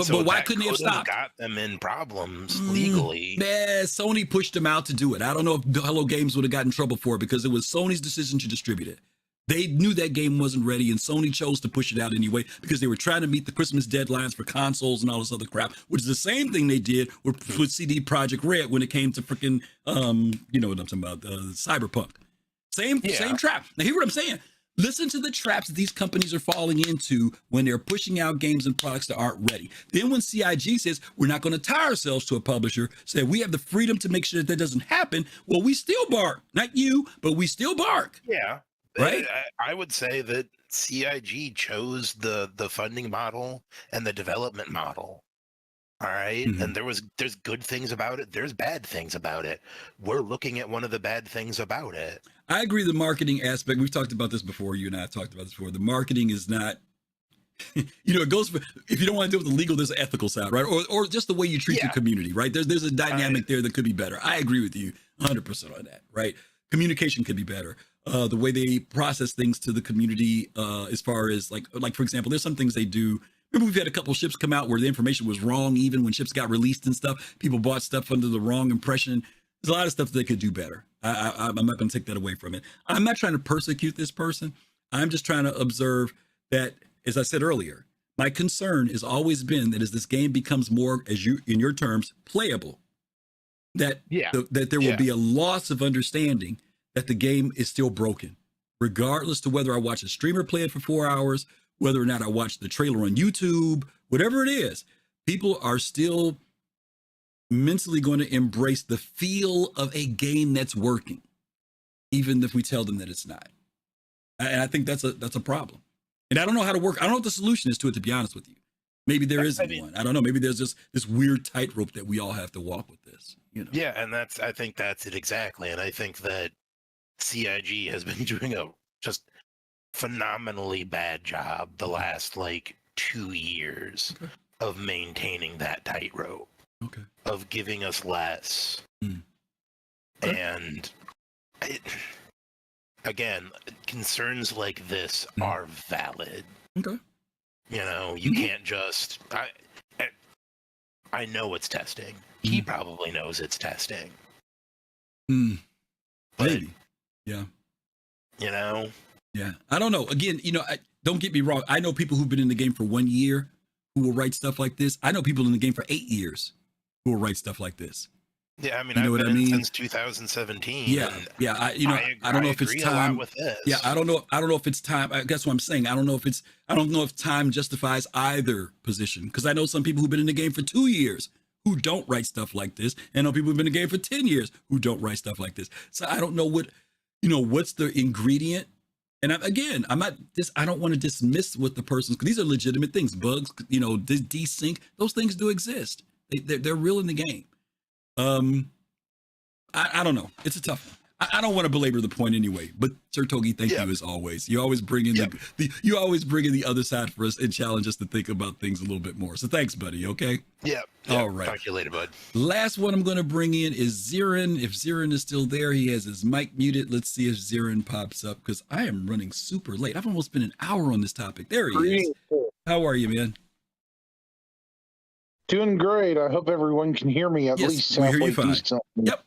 So why couldn't they have stopped? Got them in problems legally. Sony pushed them out to do it. I don't know if Hello Games would have gotten in trouble for it because it was Sony's decision to distribute it. They knew that game wasn't ready, and Sony chose to push it out anyway because they were trying to meet the Christmas deadlines for consoles and all this other crap, which is the same thing they did with CD Projekt Red when it came to freaking, you know what I'm talking about, Cyberpunk. Same trap. Now, hear what I'm saying. Listen to the traps that these companies are falling into when they're pushing out games and products that aren't ready. Then when CIG says, we're not going to tie ourselves to a publisher, say we have the freedom to make sure that doesn't happen, well, we still bark. Not you, but we still bark. Yeah. Right? I would say that CIG chose the funding model and the development model. All right. Mm-hmm. And there's good things about it. There's bad things about it. We're looking at one of the bad things about it. I agree. The marketing aspect, we've talked about this before. You and I have talked about this before. The marketing is not, you know, it goes for, if you don't want to deal with the legal, there's an ethical side, right? Or just the way you treat the community, right? There's a dynamic there that could be better. I agree with you 100% on that, right? Communication could be better. The way they process things to the community, as far as like for example, there's some things they do. Remember, we've had a couple ships come out where the information was wrong, even when ships got released and stuff. People bought stuff under the wrong impression. There's a lot of stuff they could do better. I'm not going to take that away from it. I'm not trying to persecute this person. I'm just trying to observe that, as I said earlier, my concern has always been that as this game becomes more, as you, in your terms, playable, that there will be a loss of understanding that the game is still broken, regardless to whether I watch a streamer play it for 4 hours, whether or not I watch the trailer on YouTube, whatever it is, people are still mentally going to embrace the feel of a game that's working, even if we tell them that it's not. And I think that's a problem. And I don't know how to work. I don't know what the solution is to it, to be honest with you. Maybe there isn't one. I don't know. Maybe there's just this weird tightrope that we all have to walk with this. You know? Yeah, and I think that's it exactly. And I think that CIG has been doing a just phenomenally bad job the last 2 years of maintaining that tightrope. Okay. Of giving us less. And again, concerns like this are valid. Okay. You know, you can't just I know it's testing. He probably knows it's testing. But, maybe. Yeah. You know? Yeah. I don't know. Again, you know, don't get me wrong. I know people who've been in the game for 1 year who will write stuff like this. I know people in the game for 8 years who will write stuff like this. Yeah, I mean, you know I've what I mean? Since 2017. Yeah, yeah. I don't know if it's time. With this. Yeah, I don't know if it's time. That's what I'm saying. I don't know if time justifies either position, because I know some people who've been in the game for 2 years who don't write stuff like this, and I know people who've been in the game for 10 years who don't write stuff like this. So I don't know what's the ingredient. And I don't want to dismiss what the person's, because these are legitimate things. Bugs, desync, those things do exist. They're real in the game. I don't know. It's a tough one. I don't want to belabor the point anyway, but Sir Togi, thank you as always. You always bring in you always bring in the other side for us and challenge us to think about things a little bit more. So thanks, buddy. Okay. Yeah. All right. Talk to you later, bud. Last one I'm going to bring in is Zirin. If Zirin is still there, he has his mic muted. Let's see if Zirin pops up, because I am running super late. I've almost been an hour on this topic. There he is. How are you, man? Doing great. I hope everyone can hear me at least. We hear you fine. Yep.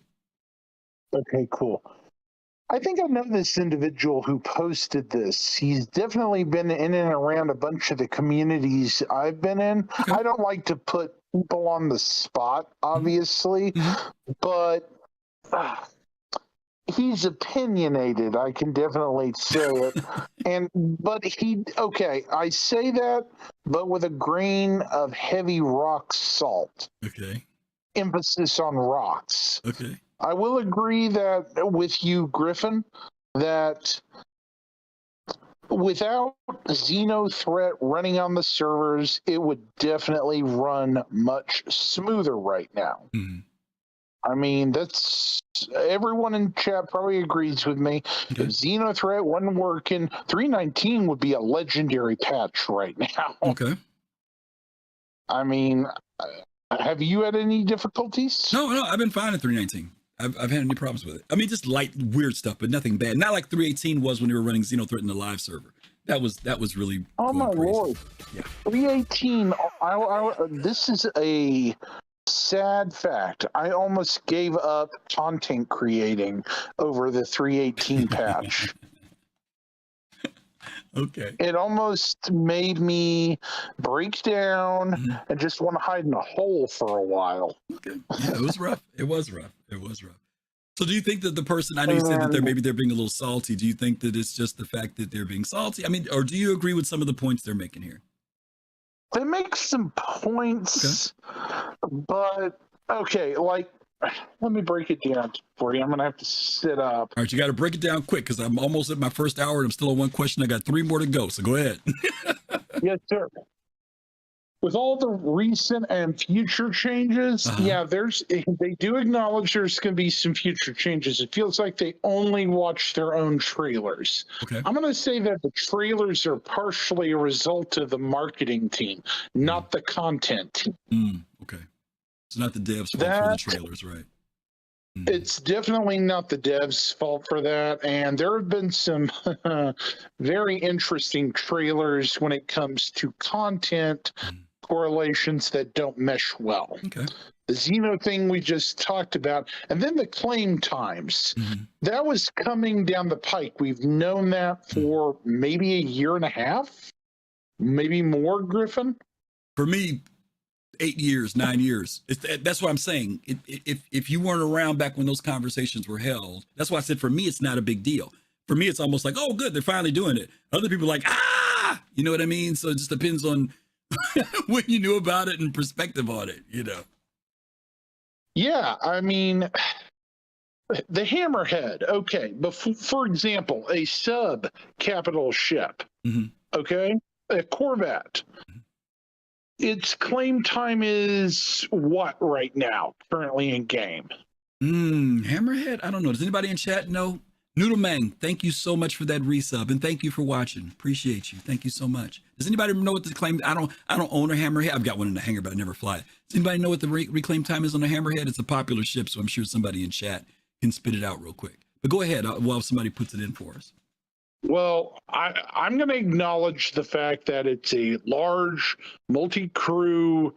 Okay, cool. I think I know this individual who posted this. He's definitely been in and around a bunch of the communities I've been in. Okay. I don't like to put people on the spot, obviously, but he's opinionated. I can definitely say it. I say that, but with a grain of heavy rock salt. Okay. Emphasis on rocks. Okay. I will agree that with you, Griffin, that without Xeno threat running on the servers, it would definitely run much smoother right now. Mm-hmm. I mean, that's everyone in chat probably agrees with me. Okay. If Xeno threat wasn't working, 3.19 would be a legendary patch right now. Okay. I mean, have you had any difficulties? No, I've been fine at 3.19. I've had any problems with it. I mean, just light weird stuff, but nothing bad. Not like 3.18 was when they were running Xeno Threat in the live server. That was really. Oh my crazy. Lord! Yeah. 3.18. This is a sad fact. I almost gave up content creating over the 3.18 patch. Okay. It almost made me break down and just want to hide in a hole for a while. Okay. Yeah, it was rough. It was rough. So do you think that the person, I know you said that they're being a little salty. Do you think that it's just the fact that they're being salty? I mean, or do you agree with some of the points they're making here? They make some points, but okay, like, let me break it down for you. I'm going to have to sit up. All right, you got to break it down quick, because I'm almost at my first hour and I'm still on one question. I got 3 more to go, so go ahead. Yes, sir. With all the recent and future changes, they do acknowledge there's going to be some future changes. It feels like they only watch their own trailers. Okay. I'm going to say that the trailers are partially a result of the marketing team, not the content team. Okay. It's not the devs' fault for the trailers, right? It's definitely not the devs' fault for that. And there have been some very interesting trailers when it comes to content correlations that don't mesh well. Okay. The Xeno thing we just talked about, and then the claim times. That was coming down the pike. We've known that for maybe a year and a half, maybe more, Griffin. For me, 8 years, 9 years. That's what I'm saying. If you weren't around back when those conversations were held, that's why I said for me, it's not a big deal. For me, it's almost like, oh, good, they're finally doing it. Other people are like, you know what I mean? So it just depends on what you knew about it and perspective on it, you know? Yeah, I mean, the Hammerhead, okay. But for example, a sub-capital ship, okay? A Corvette. Its claim time is what right now, currently in game? Hammerhead? I don't know. Does anybody in chat know? Noodlemang, thank you so much for that resub, and thank you for watching. Appreciate you. Thank you so much. Does anybody know what the claim? I don't own a Hammerhead. I've got one in the hangar, but I never fly it. Does anybody know what the reclaim time is on a Hammerhead? It's a popular ship, so I'm sure somebody in chat can spit it out real quick. But go ahead while somebody puts it in for us. Well, I'm going to acknowledge the fact that it's a large, multi-crew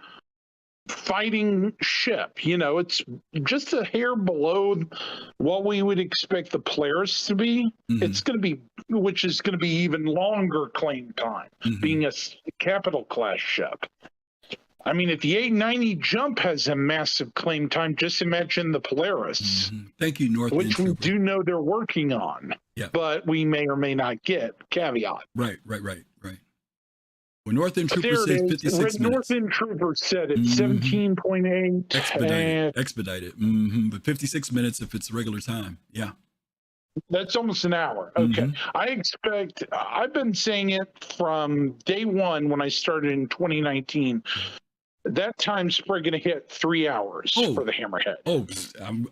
fighting ship. You know, it's just a hair below what we would expect the Polaris to be. It's going to be, which is going to be even longer claim time, being a capital class ship. I mean, if the 890 jump has a massive claim time, just imagine the Polaris. Thank you, North which End we Trooper. do know they're working on. Yeah. But we may or may not get. Caveat. Right. Well, North End Trooper says 56 minutes. North End Trooper said it's 17.8. Expedited. But 56 minutes if it's regular time. Yeah. That's almost an hour. Okay. I've been saying it from day one when I started in 2019. That time's probably going to hit 3 hours for the Hammerhead. Oh,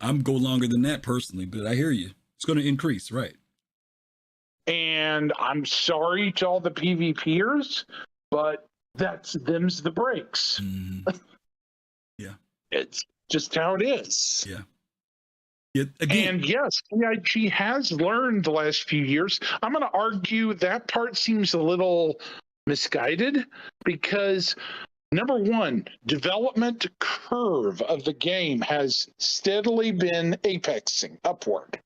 I'm go longer than that personally, but I hear you. It's going to increase, right? And I'm sorry to all the PvPers, but them's the breaks. Yeah. It's just how it is. Yeah. And yes, CIG has learned the last few years. I'm going to argue that part seems a little misguided because, number one, development curve of the game has steadily been apexing upward.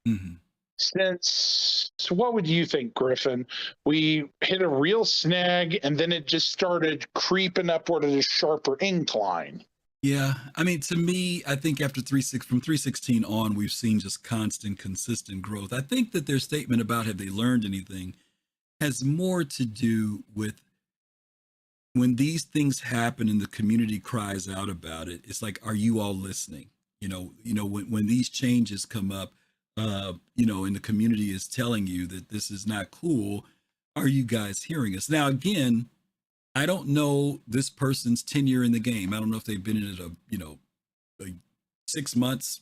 Since, what would you think, Griffin? We hit a real snag and then it just started creeping upward at a sharper incline. Yeah, I mean, to me, I think after from 316 on, we've seen just constant, consistent growth. I think that their statement about have they learned anything has more to do with when these things happen and the community cries out about it. It's like, are you all listening? When these changes come up, and the community is telling you that this is not cool, are you guys hearing us? Now, again, I don't know this person's tenure in the game. I don't know if they've been in it 6 months,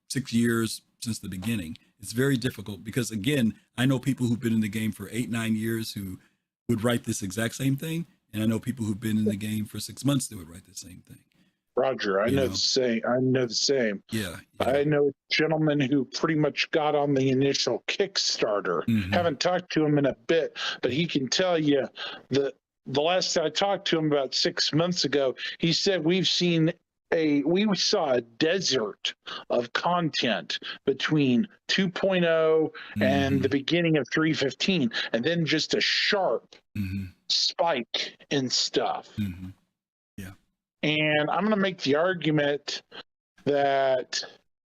6 years since the beginning. It's very difficult because, again, I know people who've been in the game for 8-9 years who would write this exact same thing. And I know people who've been in the game for 6 months that would write the same thing. Roger, I know the same. Yeah. I know a gentleman who pretty much got on the initial Kickstarter. Haven't talked to him in a bit, but he can tell you the last I talked to him about 6 months ago, he said we saw a desert of content between 2.0 and the beginning of 3.15, and then just a sharp spike in stuff. Yeah. And I'm going to make the argument that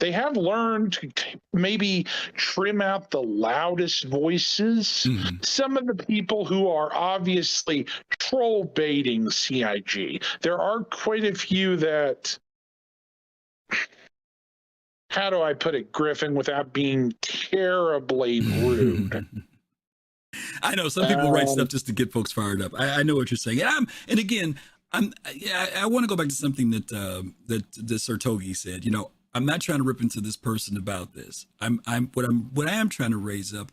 they have learned to maybe trim out the loudest voices. Some of the people who are obviously troll baiting CIG. There are quite a few that, how do I put it, Griffin, without being terribly rude? I know some people write stuff just to get folks fired up. I know what you're saying. I want to go back to something that Sir Togi said. I'm not trying to rip into this person about this. What I am trying to raise up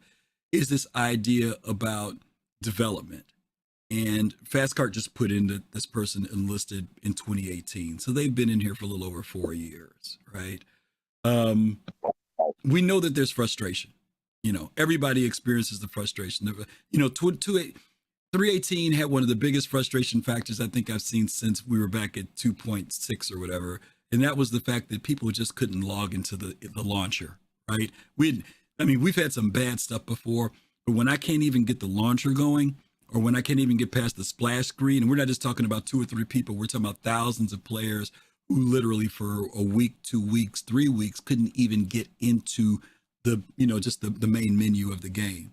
is this idea about development. And Fastcart just put in that this person enlisted in 2018. So they've been in here for a little over 4 years, right? We know that there's frustration. Everybody experiences the frustration. 318 had one of the biggest frustration factors I think I've seen since we were back at 2.6 or whatever. And that was the fact that people just couldn't log into the launcher, right? We've had some bad stuff before, but when I can't even get the launcher going, or when I can't even get past the splash screen, and we're not just talking about 2 or 3 people, we're talking about thousands of players who literally for a week, 2 weeks, 3 weeks couldn't even get into the main menu of the game.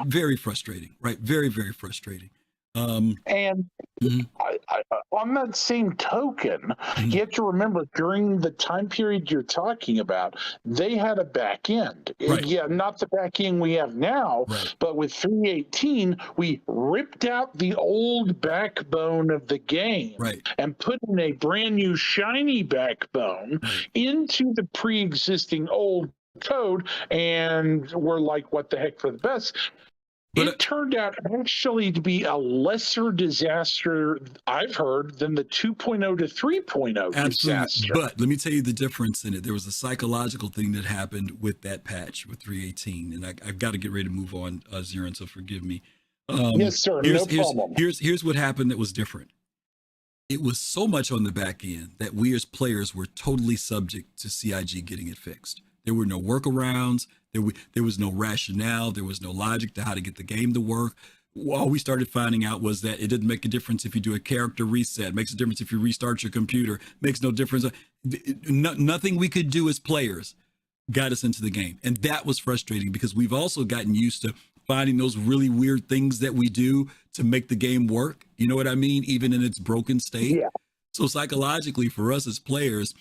Very frustrating, right? Very, very frustrating. And on that same token, you have to remember during the time period you're talking about, they had a back end. Right. Yeah, not the back end we have now, but with 318, we ripped out the old backbone of the game and put in a brand new shiny backbone into the pre-existing old code, and we're like, what the heck for the best? But it turned out actually to be a lesser disaster, I've heard, than the 2.0 to 3.0 disaster. But let me tell you the difference in it. There was a psychological thing that happened with that patch with 318, and I've got to get ready to move on, Zirin, so forgive me. Yes, sir. No problem. Here's what happened that was different. It was so much on the back end that we as players were totally subject to CIG getting it fixed. There were no workarounds. There was no rationale. There was no logic to how to get the game to work. all we started finding out was that it didn't make a difference if you do a character reset. It makes a difference if you restart your computer. It makes no difference. Nothing we could do as players got us into the game. And that was frustrating because we've also gotten used to finding those really weird things that we do to make the game work. You know what I mean? Even in its broken state. Yeah. So psychologically for us as players,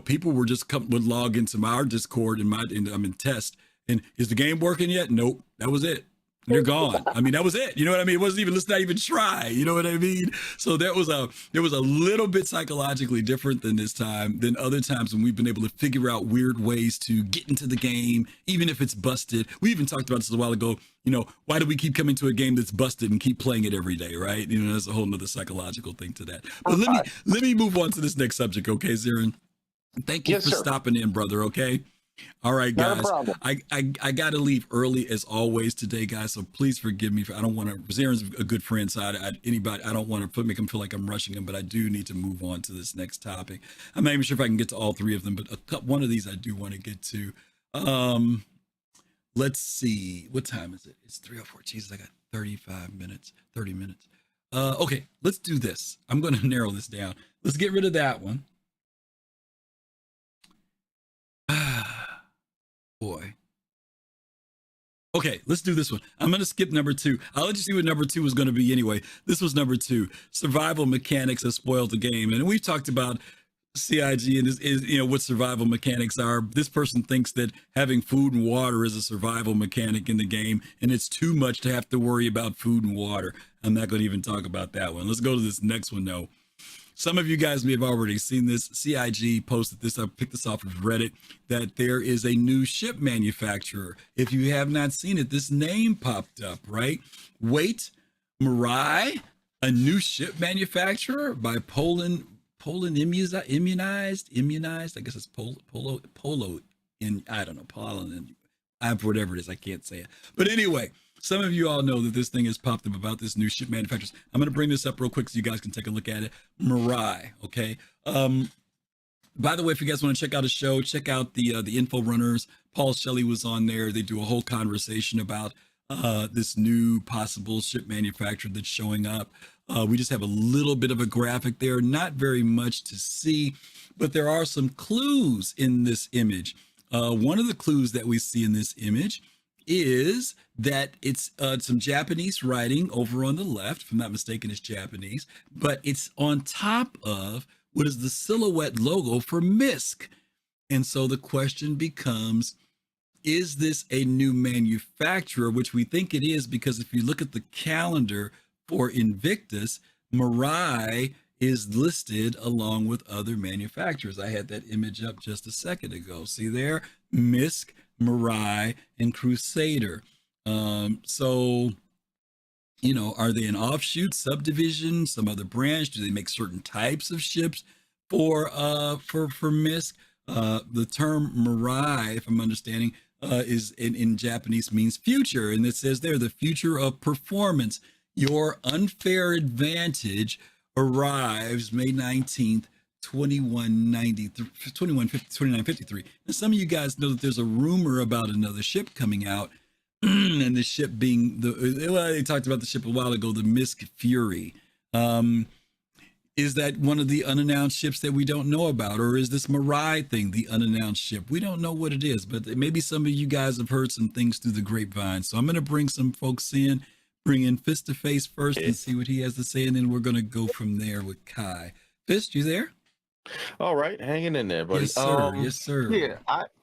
people were just would log into our Discord and I'm in test. And is the game working yet? Nope. That was it. They're gone. I mean, that was it. You know what I mean? It wasn't even, let's not even try. You know what I mean? So there was a little bit psychologically different than this time than other times when we've been able to figure out weird ways to get into the game, even if it's busted. We even talked about this a while ago. Why do we keep coming to a game that's busted and keep playing it every day, right? There's a whole nother psychological thing to that. But let me move on to this next subject, okay, Zarin? Thank you for stopping in, brother, okay? All right, guys. No I got to leave early as always today, guys. So please forgive me. I don't want to. Zarin's a good friend, so I don't want to make him feel like I'm rushing him. But I do need to move on to this next topic. I'm not even sure if I can get to all three of them, but one of these I do want to get to. Let's see. What time is it? It's 3:04. Jesus, I got 35 minutes. 30 minutes. Okay, let's do this. I'm going to narrow this down. Let's get rid of that one. Boy. Okay, let's do this one. I'm going to skip number 2. I'll let you see what number 2 was going to be anyway. This was number 2. Survival mechanics have spoiled the game. And we've talked about CIG and what survival mechanics are. This person thinks that having food and water is a survival mechanic in the game, and it's too much to have to worry about food and water. I'm not going to even talk about that one. Let's go to this next one, though. Some of you guys may have already seen this. CIG posted this. I picked this off of Reddit, that there is a new ship manufacturer. If you have not seen it, this name popped up, right? Wait, Mirai, a new ship manufacturer by Poloniumized. I guess it's Polo in, I don't know, Polon, whatever it is. I can't say it. But anyway, some of you all know that this thing has popped up about this new ship manufacturers. I'm going to bring this up real quick so you guys can take a look at it. Mirai, okay? By the way, if you guys want to check out a show, check out the Info Runners. Paul Shelley was on there. They do a whole conversation about this new possible ship manufacturer that's showing up. We just have a little bit of a graphic there, not very much to see, but there are some clues in this image. One of the clues that we see in this image is that it's some Japanese writing over on the left. If I'm not mistaken, it's Japanese, but it's on top of what is the silhouette logo for MISC. And so the question becomes, is this a new manufacturer, which we think it is, because if you look at the calendar for Invictus, Mirai is listed along with other manufacturers. I had that image up just a second ago. See there? MISC, Mirai, and Crusader. So, are they an offshoot, subdivision, some other branch? Do they make certain types of ships for MISC? The term Mirai, if I'm understanding, is in Japanese means future, and it says there, the future of performance. Your unfair advantage arrives May 19th, 2953. Now, some of you guys know that there's a rumor about another ship coming out, and the ship being they talked about the ship a while ago, the MISC Fury. Is that one of the unannounced ships that we don't know about, or is this Mirai thing the unannounced ship? We don't know what it is, but maybe some of you guys have heard some things through the grapevine. So I'm going to bring some folks in, bring in Fist to Face first and see what he has to say, and then we're going to go from there with Kai. Fist, you there? All right, hanging in there, buddy. Yes, sir. Yes, sir. Yeah,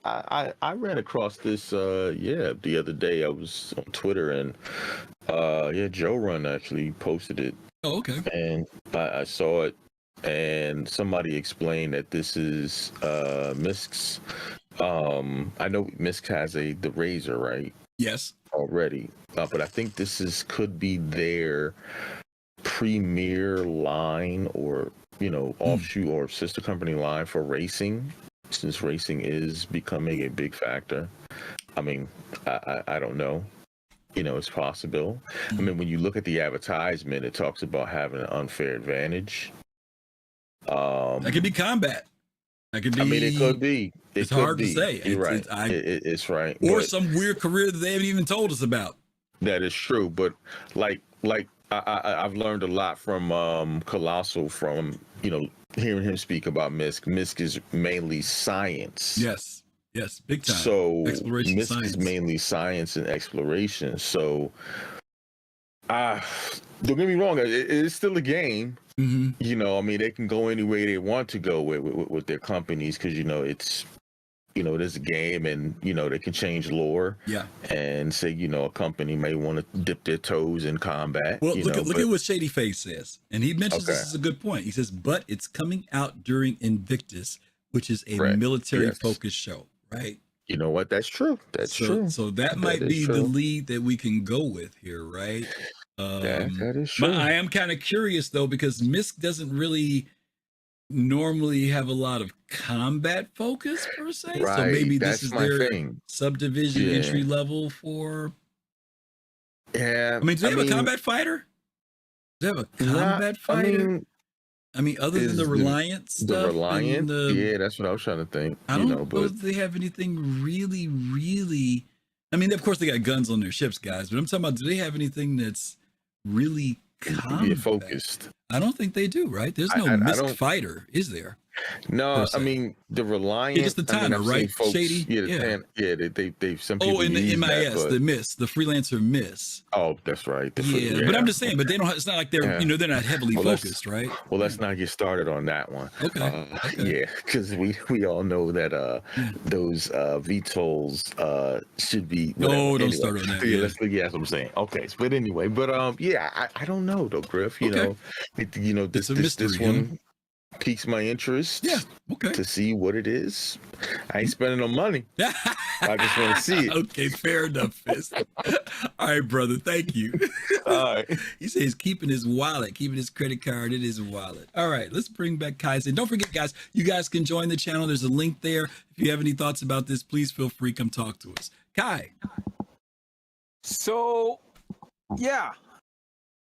I ran across this the other day. I was on Twitter, and Joe Run actually posted it. Oh, okay. And I saw it, and somebody explained that this is MISC's. I know MISC has the Razor, right? Yes. Already, but I think could be their premier line, or offshoot or sister company line for racing, since racing is becoming a big factor. I mean, I don't know. It's possible. I mean, when you look at the advertisement, it talks about having an unfair advantage. That could be combat. That could be. I mean, it could be. It's hard to say. You're right. It's right. Or some weird career that they haven't even told us about. That is true, but I've learned a lot from Colossal, from hearing him speak about MISC. MISC is mainly science. Yes, big time. So exploration MISC science is mainly science and exploration. So don't get me wrong, it is still a game. Mm-hmm. I mean, they can go any way they want to go with their companies, because it's it is a game, and they can change lore. Yeah. And say a company may want to dip their toes in combat. Well, look at what Shady Face says, and he mentions Okay. this is a good point. He says, but it's coming out during Invictus, which is a Right. military Yes. focused show, right? You know what? That's true. That's true. So that might be the lead that we can go with here, right? That is true. But I am kind of curious though, because MISC doesn't really normally have a lot of combat focus per se. Right. So maybe this That's is my their thing. subdivision Yeah. entry level for. Yeah. I mean, do they have a combat fighter? Do they have a combat fighter? I mean, other than the Reliant stuff. The Reliant? Yeah, that's what I was trying to think. I don't know if they have anything really, really. I mean, of course, they got guns on their ships, guys, but I'm talking about, do they have anything that's really combat focused? I don't think they do, right? There's no MISC fighter, is there? No, I mean the Reliant. Just the Tanner, right? Folks, Shady. They some people. In the use MIS, that, but... the MIS, the freelancer MIS. Oh, that's right. But I'm just saying. But they don't. It's not like they're they're not heavily focused, right? Well, let's not get started on that one. Okay. Yeah, because we all know that those VTOLs should be. No, don't start on that. Yeah, that's what I'm saying. Okay, but anyway, I don't know though, Griff. This one piques my interest. Yeah. Okay. To see what it is. I ain't spending no money. I just want to see it. Okay, fair enough, Fist. All right, brother. Thank you. All right. He says he's keeping his wallet, keeping his credit card in his wallet. All right, let's bring back Kaizen. Don't forget, guys, you guys can join the channel. There's a link there. If you have any thoughts about this, please feel free. Come talk to us. Kai. So, yeah.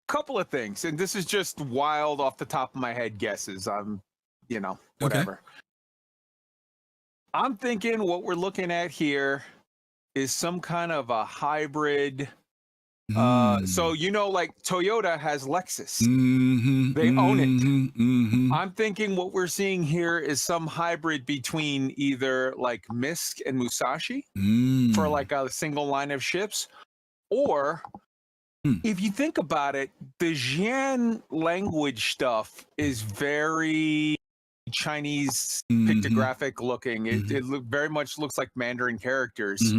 Couple of things, and this is just wild off the top of my head guesses. I'm whatever. Okay. I'm thinking what we're looking at here is some kind of a hybrid. So like Toyota has Lexus. They own it. I'm thinking what we're seeing here is some hybrid between either like MISC and Musashi for like a single line of ships, or if you think about it, the Xian language stuff is very Chinese pictographic looking. It very much looks like Mandarin characters.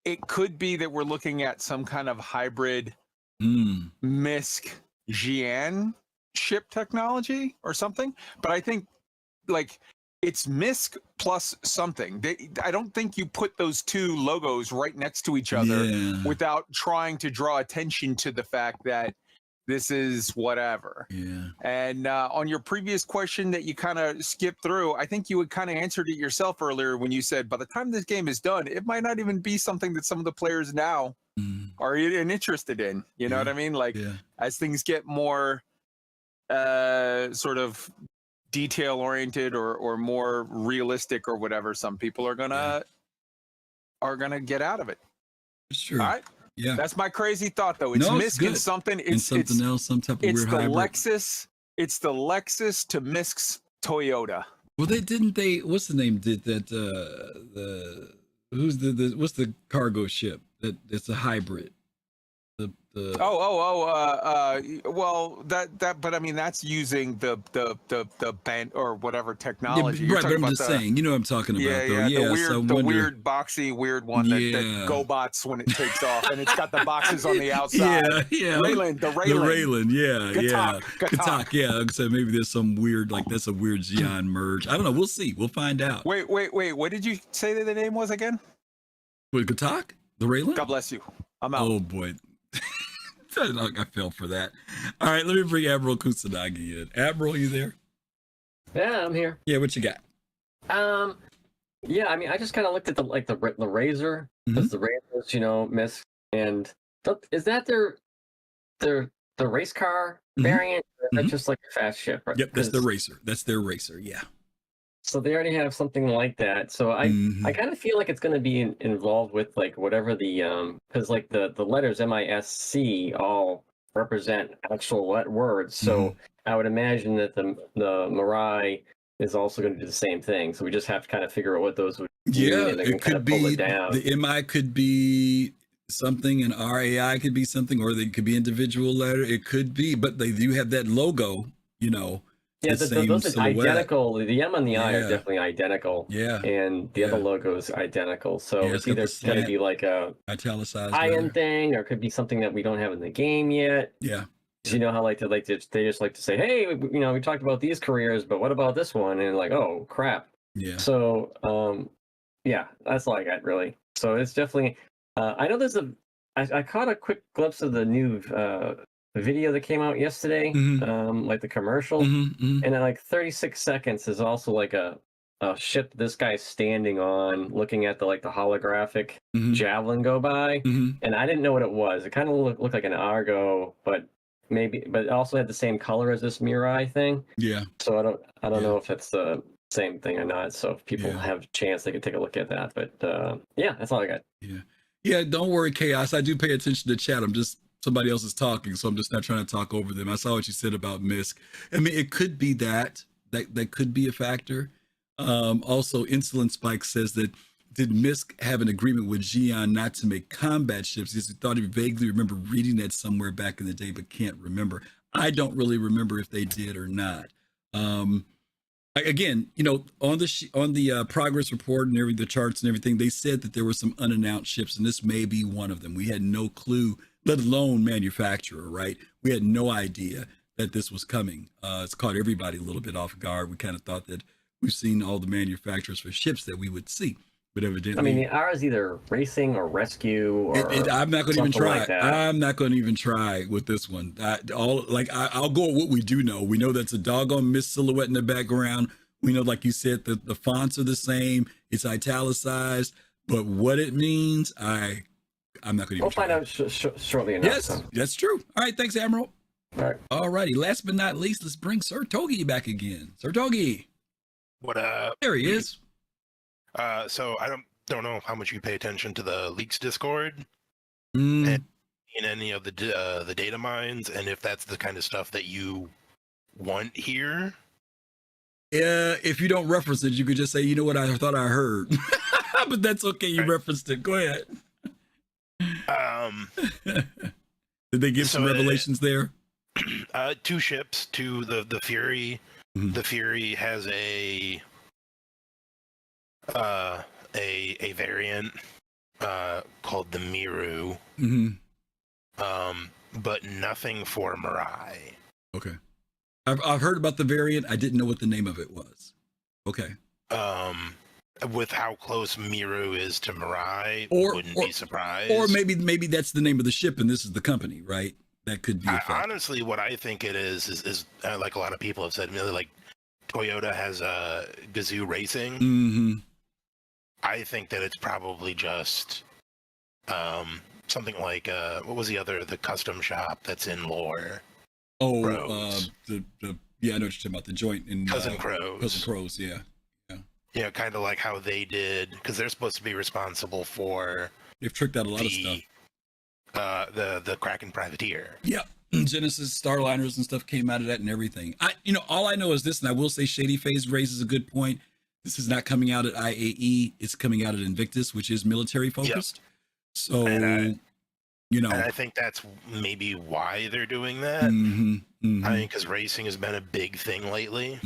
It could be that we're looking at some kind of hybrid MISC Xian ship technology or something. But I think like it's MISC plus something. I don't think you put those two logos right next to each other without trying to draw attention to the fact that this is whatever. Yeah. And on your previous question that you kind of skipped through, I think you had kind of answered it yourself earlier when you said by the time this game is done, it might not even be something that some of the players now are interested in. You know what I mean? Like as things get more sort of detail oriented or more realistic or whatever, some people are gonna get out of it. Sure. All right. Yeah. That's my crazy thought though. It's MISC something. It's something else, some type of weird hybrid. It's the Lexus to MISC's Toyota. Well, what's the name did that what's the cargo ship that it's a hybrid? Well, but I mean that's using the band or whatever technology. Yeah, right, but I'm just saying, you know what I'm talking about. The weird boxy weird one that GoBots when it takes off, and it's got the boxes on the outside. The Raylan, Katak, so maybe there's some weird, like that's a weird Xian merge. I don't know. We'll see. We'll find out. Wait. What did you say that the name was again? What, Katak? The Raylan? God bless you. I'm out. Oh boy. I fell for that. All right, let me bring Admiral Kusanagi in. Admiral, you there? Yeah, I'm here. Yeah, what you got? Yeah, I mean, I just kind of looked at the Razor, because the Razors, MISC, and is that the race car variant? Or that's just like a fast ship, right? Yep, that's the racer. That's their racer. Yeah. So they already have something like that. So I kind of feel like it's going to be involved with like whatever the because like the letters MISC all represent actual words. So I would imagine that the Mirai is also going to do the same thing. So we just have to kind of figure out what those would mean, and then it could be the MI could be something, and RAI could be something, or they could be individual letter. It could be, but they do have that logo, you know. Yeah, those are identical. The M and the I are definitely identical. Yeah. And the other logo is identical. So it's either going to be like a italicized high-end thing, or it could be something that we don't have in the game yet. Yeah. You know how they just like to say, hey, you know, we talked about these careers, but what about this one? And like, oh crap. Yeah. So yeah, that's all I got really. So it's definitely I know there's I caught a quick glimpse of the new video that came out yesterday, like the commercial, and in like 36 seconds is also like a ship this guy's standing on, looking at the holographic javelin go by, and I didn't know what it was. It kind of looked like an Argo, but it also had the same color as this Mirai thing. Yeah. So I don't know if it's the same thing or not. So if people have a chance, they can take a look at that. But yeah, that's all I got. Yeah. Don't worry, Chaos. I do pay attention to chat. I'm just somebody else is talking, so I'm just not trying to talk over them. I saw what you said about MISC. I mean, it could be that could be a factor. Also, Insulin Spike says that did MISC have an agreement with Xi'an not to make combat ships? He thought he vaguely remember reading that somewhere back in the day, but can't remember. I don't really remember if they did or not. Again, you know, on the progress report and the charts and everything, they said that there were some unannounced ships, and this may be one of them. We had no clue, let alone manufacturer, right? We had no idea that this was coming. It's caught everybody a little bit off guard. We kind of thought that we've seen all the manufacturers for ships that we would see, but evidently, I mean, the R is either racing or rescue or I'm not going to even try. Like that. I'm not going to even try with this one. I'll go with what we do know. We know that's a doggone MISC silhouette in the background. We know, like you said, the fonts are the same. It's italicized, but what it means, I'm not going to even try. We'll find out shortly enough. Yes, that's true. All right, thanks, Admiral. All right. All righty. Last but not least, let's bring Sir Togi back again. Sir Togi. What up? There he is. So I don't know how much you pay attention to the leaks Discord and in any of the data mines, and if that's the kind of stuff that you want here. If you don't reference it, you could just say, you know what, I thought I heard. But that's okay. You referenced it. Go ahead. Did they give some revelations there? 2 ships to the Fury. The Fury has a variant called the Miru, but nothing for Mirai. Okay, I've heard about the variant. I didn't know what the name of it was. Okay. With how close Miru is to Mirai, wouldn't be surprised. Or maybe that's the name of the ship, and this is the company, right? That could be. Honestly, what I think it is like a lot of people have said, like Toyota has Gazoo Racing. I think that it's probably just something like what was the custom shop that's in Lore? Oh, I know what you're talking about, the joint in Cousin Crows. Cousin Crows, yeah. Yeah, kind of like how they did, because they're supposed to be responsible for. They've tricked out a lot of stuff. The Kraken Privateer. Yeah, Genesis Starliners and stuff came out of that and everything. All I know is this, and I will say Shady Phase raises a good point. This is not coming out at IAE. It's coming out at Invictus, which is military focused. Yep. So, and I think that's maybe why they're doing that. I mean, because racing has been a big thing lately.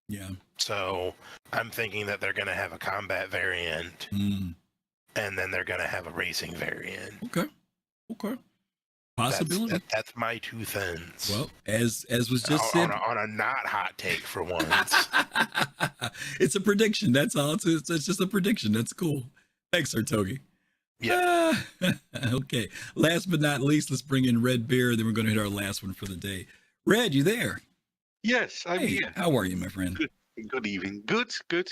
Yeah. So I'm thinking that they're going to have a combat variant, and then they're going to have a racing variant. Okay. Possibility. That's my 2 cents. Well, as was just said, on a not hot take for once. It's a prediction. That's all. It's just a prediction. That's cool. Thanks, Sir Togi. Yeah. Okay. Last but not least, let's bring in Red Bear. Then we're going to hit our last one for the day. Red, you there? Yes, I'm here. How are you, my friend? Good evening. Good. Good.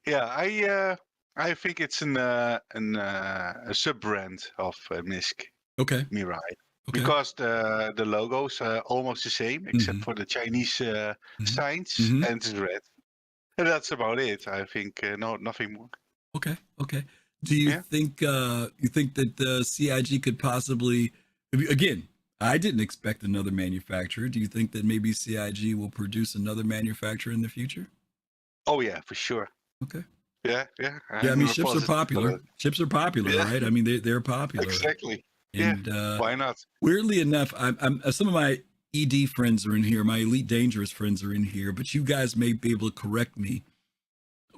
Yeah, I think it's a sub-brand of MISC. Okay. Mirai. Okay. Because the logos are almost the same, except for the Chinese signs, and it's red. And that's about it. I think no, nothing more. Okay. Do you think that the CIG could possibly, again, I didn't expect another manufacturer. Do you think that maybe CIG will produce another manufacturer in the future? Oh yeah, for sure. Okay. Yeah. I mean, ships are popular. Ships are popular, right? I mean, they're popular. Exactly. And, why not? Weirdly enough, I'm some of my ED friends are in here. My Elite Dangerous friends are in here, but you guys may be able to correct me.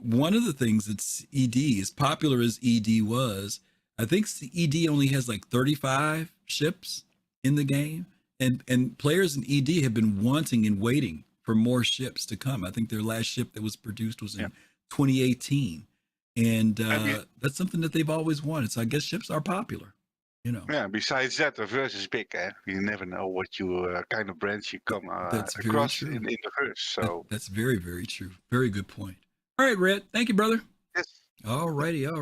One of the things that's ED, as popular as ED was, I think ED only has like 35 ships in the game, and players in ED have been wanting and waiting for more ships to come. I think their last ship that was produced was in 2018, and that's something that they've always wanted. So I guess ships are popular, you know. Yeah. Besides that, the verse is big. You never know what you kind of brands you come across in the verse. So that's very, very true. Very good point. All right, Red. Thank you, brother. Yes. All righty. All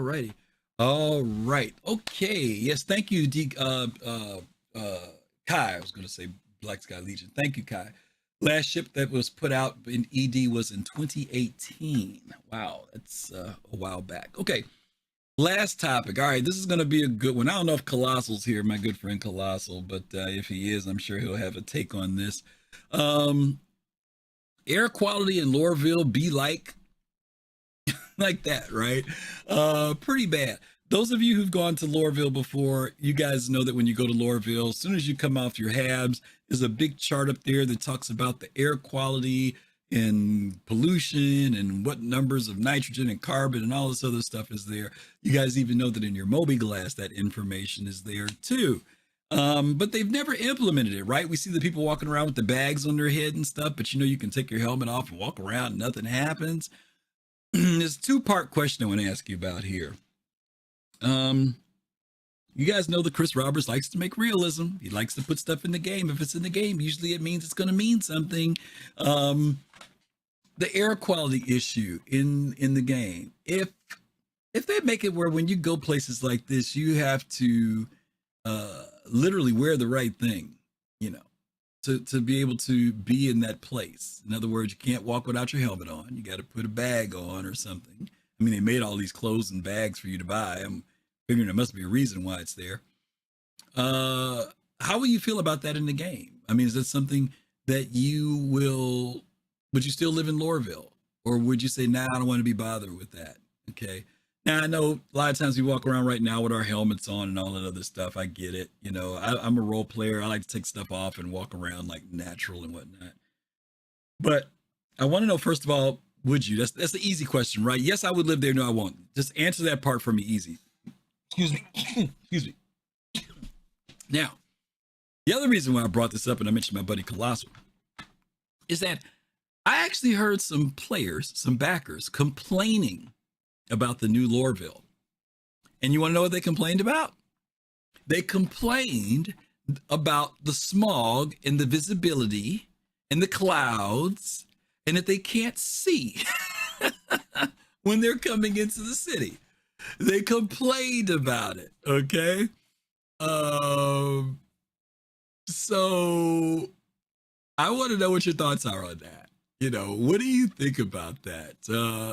right. Okay. Yes. Thank you, Kai. I was going to say Black Sky Legion. Thank you, Kai. Last ship that was put out in ED was in 2018. Wow. That's a while back. Okay. Last topic. All right. This is going to be a good one. I don't know if Colossal's here, my good friend Colossal, but if he is, I'm sure he'll have a take on this. Air quality in Lorville be like that, right? Pretty bad. Those of you who've gone to Lorville before, you guys know that when you go to Lorville, as soon as you come off your habs, there's a big chart up there that talks about the air quality and pollution and what numbers of nitrogen and carbon and all this other stuff is there. You guys even know that in your mobiGlas, that information is there too. But they've never implemented it, right? We see the people walking around with the bags on their head and stuff, but you know, you can take your helmet off and walk around and nothing happens. There's a two-part question I want to ask you about here. You guys know that Chris Roberts likes to make realism. He likes to put stuff in the game. If it's in the game, usually it means it's going to mean something. The air quality issue in the game. If they make it where when you go places like this, you have to literally wear the right thing, you know, to be able to be in that place. In other words, you can't walk without your helmet on. You got to put a bag on or something. I mean, they made all these clothes and bags for you to buy. I'm figuring there must be a reason why it's there. How will you feel about that in the game? I mean, is that something that would you still live in Lorville? Or would you say, nah, I don't want to be bothered with that? Okay. Now, I know a lot of times we walk around right now with our helmets on and all that other stuff. I get it. You know, I'm a role player. I like to take stuff off and walk around like natural and whatnot. But I want to know, first of all, would you? That's the easy question, right? Yes, I would live there. No, I won't. Just answer that part for me easy. Excuse me. Now, the other reason why I brought this up, and I mentioned my buddy Colossal, is that I actually heard some players, some backers, complaining about the new Lorville. And you want to know what they complained about? They complained about the smog and the visibility and the clouds and that they can't see when they're coming into the city. They complained about it, okay? So I want to know what your thoughts are on that. You know, what do you think about that?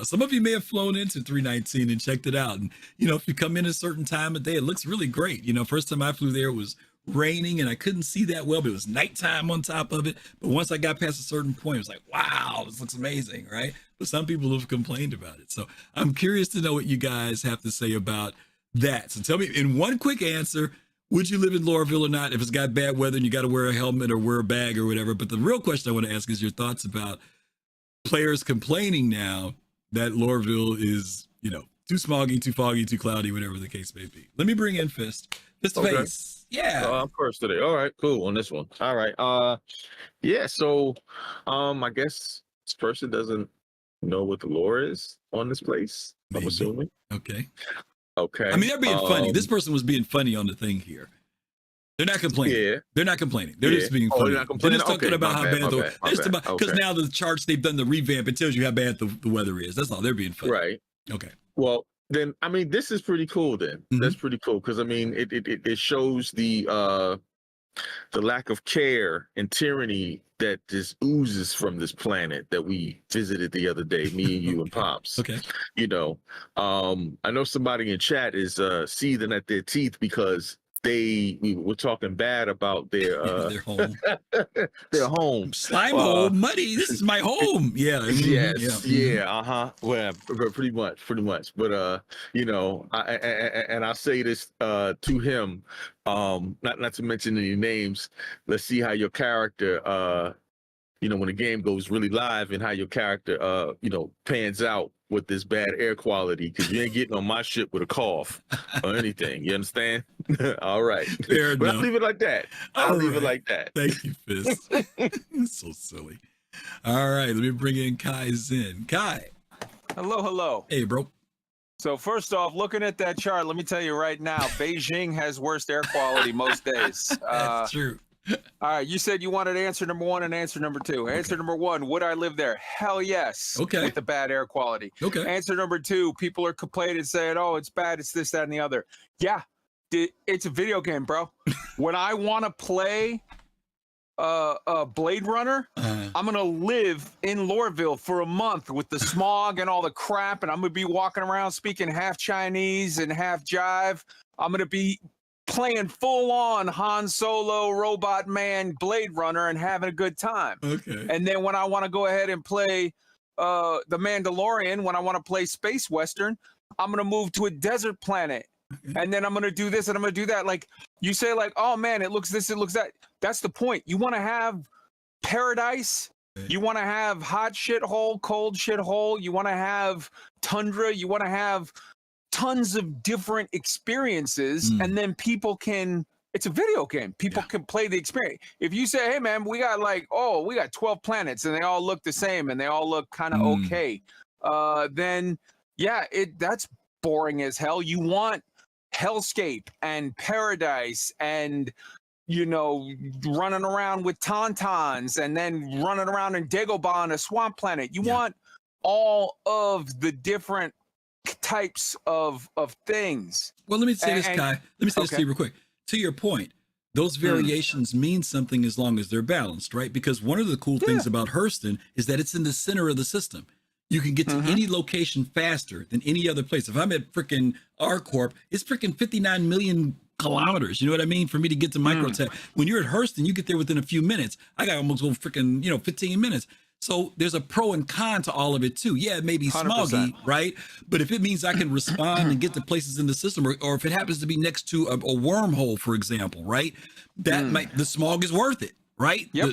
Some of you may have flown into 319 and checked it out. And, you know, if you come in a certain time of day, it looks really great. You know, first time I flew there, it was raining and I couldn't see that well, but it was nighttime on top of it. But once I got past a certain point, it was like, wow, this looks amazing, right? But some people have complained about it. So I'm curious to know what you guys have to say about that. So tell me in one quick answer, would you live in Lorville or not if it's got bad weather and you got to wear a helmet or wear a bag or whatever? But the real question I want to ask is your thoughts about players complaining now that Lorville is, you know, too smoggy, too foggy, too cloudy, whatever the case may be. Let me bring in Fist. Fist to face. Yeah. I'm first today. All right, cool on this one. All right. Yeah. So, I guess this person doesn't know what the lore is on this place. Maybe. I'm assuming. Okay. Okay. I mean, they're being funny. This person was being funny on the thing here. They're not complaining. Yeah. They're not complaining. They're just being funny. They're not complaining. They're just talking about how bad because now the charts, they've done the revamp. It tells you how bad the weather is. That's all. They're being funny. Right. Okay. Well, then, I mean, this is pretty cool then. Mhm. That's pretty cool because, I mean, it shows the the lack of care and tyranny that just oozes from this planet that we visited the other day, me and you and Pops. Okay. You know, I know somebody in chat is seething at their teeth because we were talking bad about their their home. their home. Slime hole, muddy. This is my home. Yeah. Yes. Yeah. Well, pretty much. But you know, I say this to him, not to mention any names. Let's see how your character, you know, when the game goes really live, and how your character, you know, pans out with this bad air quality, because you ain't getting on my ship with a cough or anything. You understand? All right. Fair but enough. I'll leave it like that. I'll leave it like that. Thank you, Fist. So silly. All right, let me bring in Kai Zen. Kai. Hello. Hey, bro. So first off, looking at that chart, let me tell you right now, Beijing has worst air quality most days. That's true. All right, you said you wanted answer number 1 and answer number 2. Answer number 1, would I live there? Hell yes. Okay. With the bad air quality. Okay. Answer number 2, people are complaining, saying, oh, it's bad, it's this, that, and the other. Yeah, it's a video game, bro. When I want to play Blade Runner, I'm gonna live in Lorville for a month with the smog and all the crap, and I'm gonna be walking around speaking half Chinese and half jive. I'm gonna be playing full on Han Solo, Robot Man, Blade Runner, and having a good time. Okay. And then when I want to go ahead and play The Mandalorian, when I want to play Space Western, I'm gonna move to a desert planet. And then I'm going to do this and I'm going to do that. Like you say, like, oh man, it looks this, it looks that. That's the point. You want to have paradise. You want to have hot shithole, cold shithole. You want to have tundra. You want to have tons of different experiences. And then people can, it's a video game. People can play the experience. If you say, hey man, we got 12 planets and they all look the same and they all look kind of okay. Then yeah, that's boring as hell. You want hellscape and paradise and, you know, running around with tauntauns and then running around in Dagobah on a swamp planet. You want all of the different types of things. Well, let me say this, Kai. Let me say this to you real quick. To your point, those variations mean something as long as they're balanced, right? Because one of the cool things about Hurston is that it's in the center of the system. You can get to any location faster than any other place. If I'm at freaking R-Corp, it's freaking 59 million kilometers. You know what I mean? For me to get to Microtech. When you're at Hurston, you get there within a few minutes. I got almost freaking, 15 minutes. So there's a pro and con to all of it too. Yeah, it may be smoggy, 100%. right? But if it means I can respond and get to places in the system, or if it happens to be next to a wormhole, for example, right? That the smog is worth it. Right? Yep.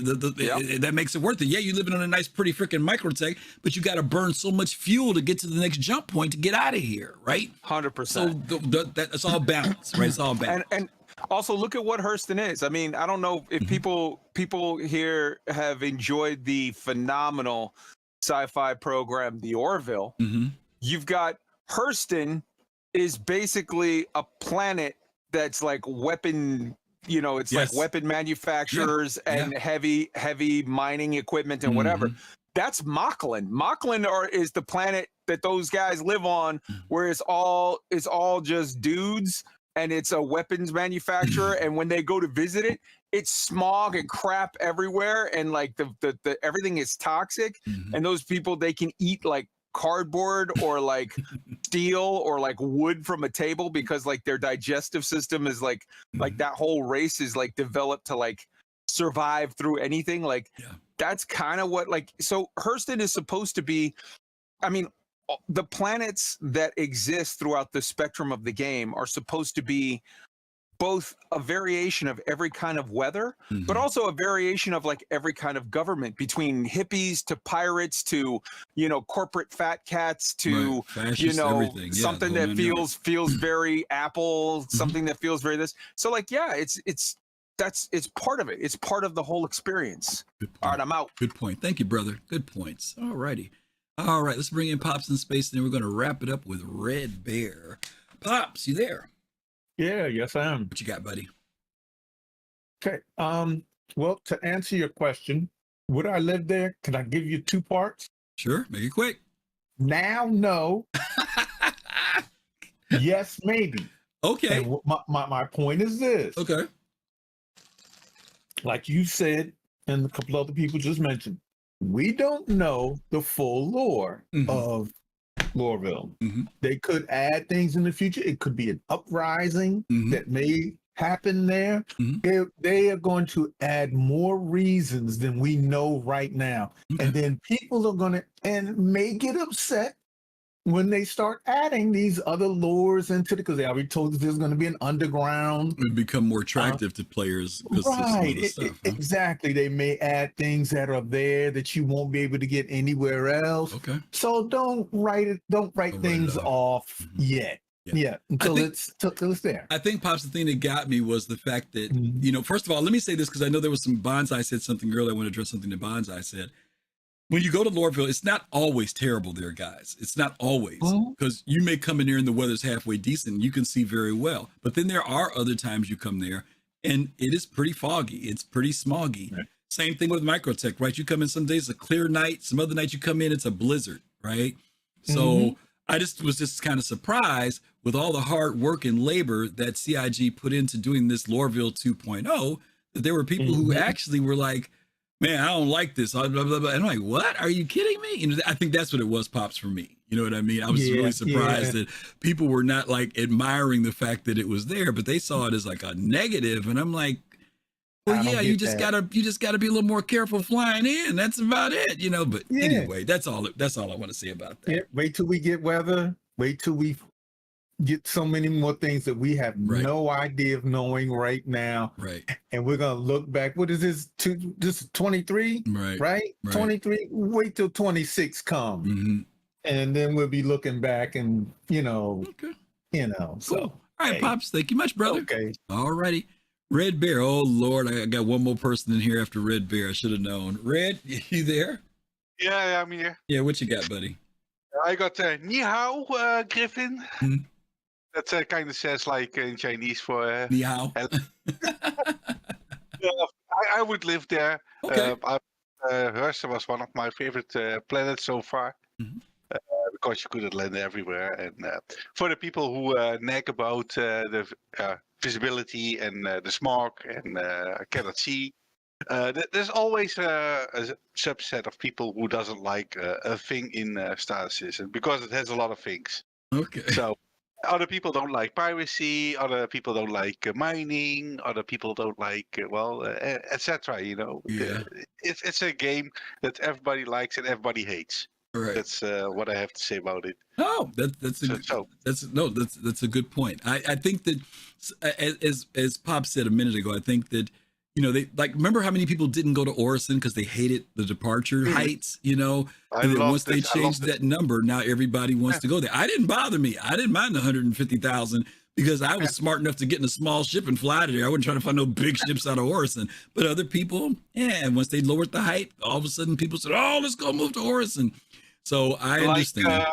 That makes it worth it. Yeah, you're living on a nice, pretty freaking Microtech, but you got to burn so much fuel to get to the next jump point to get out of here, right? 100%. So that's all balance, right? It's all balance. And also look at what Hurston is. I mean, I don't know if people here have enjoyed the phenomenal sci-fi program, The Orville. You've got Hurston is basically a planet that's like weapon. You know, it's like weapon manufacturers and heavy mining equipment and whatever. That's Mocklin. Mocklin is the planet that those guys live on, where it's all just dudes and it's a weapons manufacturer. And when they go to visit it, it's smog and crap everywhere, and like the everything is toxic. And those people, they can eat like cardboard or like steel or like wood from a table, because like their digestive system is like that whole race is like developed to like survive through anything. Like that's kind of what, like, so Hurston is supposed to be, I mean, the planets that exist throughout the spectrum of the game are supposed to be both a variation of every kind of weather, but also a variation of like every kind of government, between hippies to pirates to, corporate fat cats to, Fascist, something that feels very Apple, something that feels very this. So like, yeah, it's part of it. It's part of the whole experience. All right, I'm out. Good point. Thank you, brother. Good points. All righty. All right, let's bring in Pops in space, and then we're going to wrap it up with Red Bear. Pops, you there? Yeah, yes, I am. What you got, buddy? Okay. Well, to answer your question, would I live there? Can I give you 2 parts? Sure. Make it quick. Now, no. Yes, maybe. Okay. And my point is this. Okay. like you said, and a couple other people just mentioned, we don't know the full lore of Lorville. They could add things in the future. It could be an uprising that may happen there. They are going to add more reasons than we know right now. And then people are going to, and may get upset when they start adding these other lures into it, because they already told us there's going to be an underground. It would become more attractive to players. Right, exactly. They may add things that are there that you won't be able to get anywhere else. Okay. So don't write things off yet. Yeah, until it's there. I think, Pops, the thing that got me was the fact that, you know, first of all, let me say this, because I know there was some Bonsai said something earlier. I want to address something that Bonsai said. When you go to Lorville, it's not always terrible there, guys. It's not always, because you may come in there and the weather's halfway decent and you can see very well. But then there are other times you come there and it is pretty foggy. It's pretty smoggy. Right. Same thing with Microtech, right? You come in some days, it's a clear night. Some other nights you come in, it's a blizzard, right? So I was just kind of surprised with all the hard work and labor that CIG put into doing this Lorville 2.0, that there were people who actually were like, man, I don't like this. Blah, blah, blah. And I'm like, what? Are you kidding me? You know, I think that's what it was, Pops, for me. You know what I mean? I was really surprised that people were not like admiring the fact that it was there, but they saw it as like a negative. And I'm like, well, yeah, you just gotta be a little more careful flying in. That's about it, you know. But anyway, that's all I want to say about that. Yeah, wait till we get weather. Wait till we get so many more things that we have no idea of knowing right now. Right. And we're gonna look back. What is this? This 23? Right. 23. Wait till 26 comes. And then we'll be looking back and so cool. All right, Pops, thank you much, brother. Okay. All righty. Red Bear. Oh Lord, I got one more person in here after Red Bear. I should have known. Red, you there? Yeah, I'm here. Yeah, what you got, buddy? I got Ni Hao, Griffin. That kind of says like in Chinese for Ni Hao. I would live there. Okay. Hurston was one of my favorite planets so far. Because you couldn't land everywhere. And for the people who nag about the visibility and the smog and cannot see, there's always a subset of people who doesn't like a thing in Star Citizen because it has a lot of things. Okay. So other people don't like piracy, other people don't like mining, other people don't like, etc. You know, it's a game that everybody likes and everybody hates. Right. That's what I have to say about it. Oh, that's a good point. I think that as Pop said a minute ago, I think that they remember how many people didn't go to Orison because they hated the departure heights, and then once they changed that number, now everybody wants to go there. I didn't bother me. I didn't mind the 150,000 because I was smart enough to get in a small ship and fly to there. I wasn't trying to find no big ships out of Orison. But other people, once they lowered the height, all of a sudden people said, "Oh, let's go move to Orison." So I understand.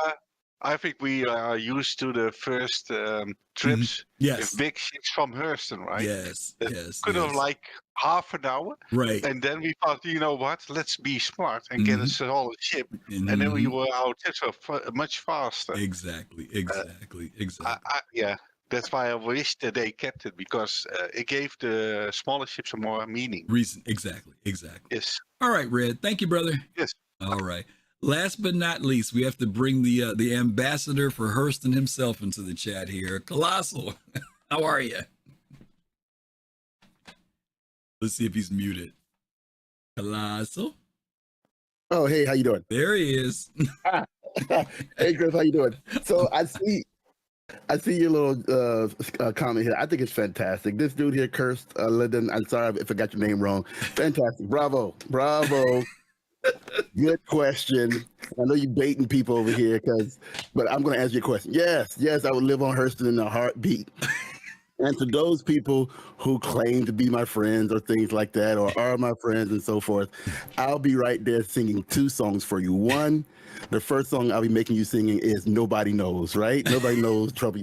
I think we are used to the first trips with big ships from Hurston, right? Yes, yes. Could have like half an hour. Right. And then we thought, you know what? Let's be smart and get a solid ship. And then our trips were much faster. Exactly. That's why I wish that they kept it, because it gave the smaller ships a more meaning. Reason. Exactly. Yes. All right, Red. Thank you, brother. Yes. All right. Last but not least, we have to bring the ambassador for Hurston himself into the chat here. Colossal, how are you? Let's see if he's muted. Colossal. Oh, hey, how you doing? There he is. Hey, Griff, how you doing? So I see your little comment here. I think it's fantastic. This dude here, Cursed Linden. I'm sorry if I got your name wrong. Fantastic. Bravo. Good question. I know you're baiting people over here, but I'm going to ask you a question. Yes, I would live on Hurston in a heartbeat. And to those people who claim to be my friends or things like that, or are my friends and so forth, I'll be right there singing 2 songs for you. One, the first song I'll be making you singing is "Nobody Knows," right? Nobody knows trouble,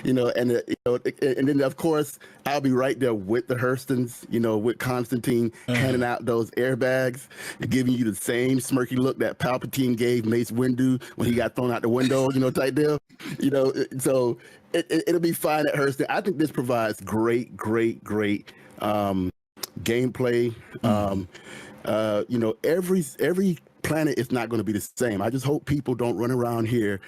and then of course I'll be right there with the Hurstons, with Constantine handing out those airbags, giving you the same smirky look that Palpatine gave Mace Windu when he got thrown out the window, type deal, So it'll be fine at Hurston. I think this provides great gameplay. You know, every planet is not going to be the same. I just hope people don't run around here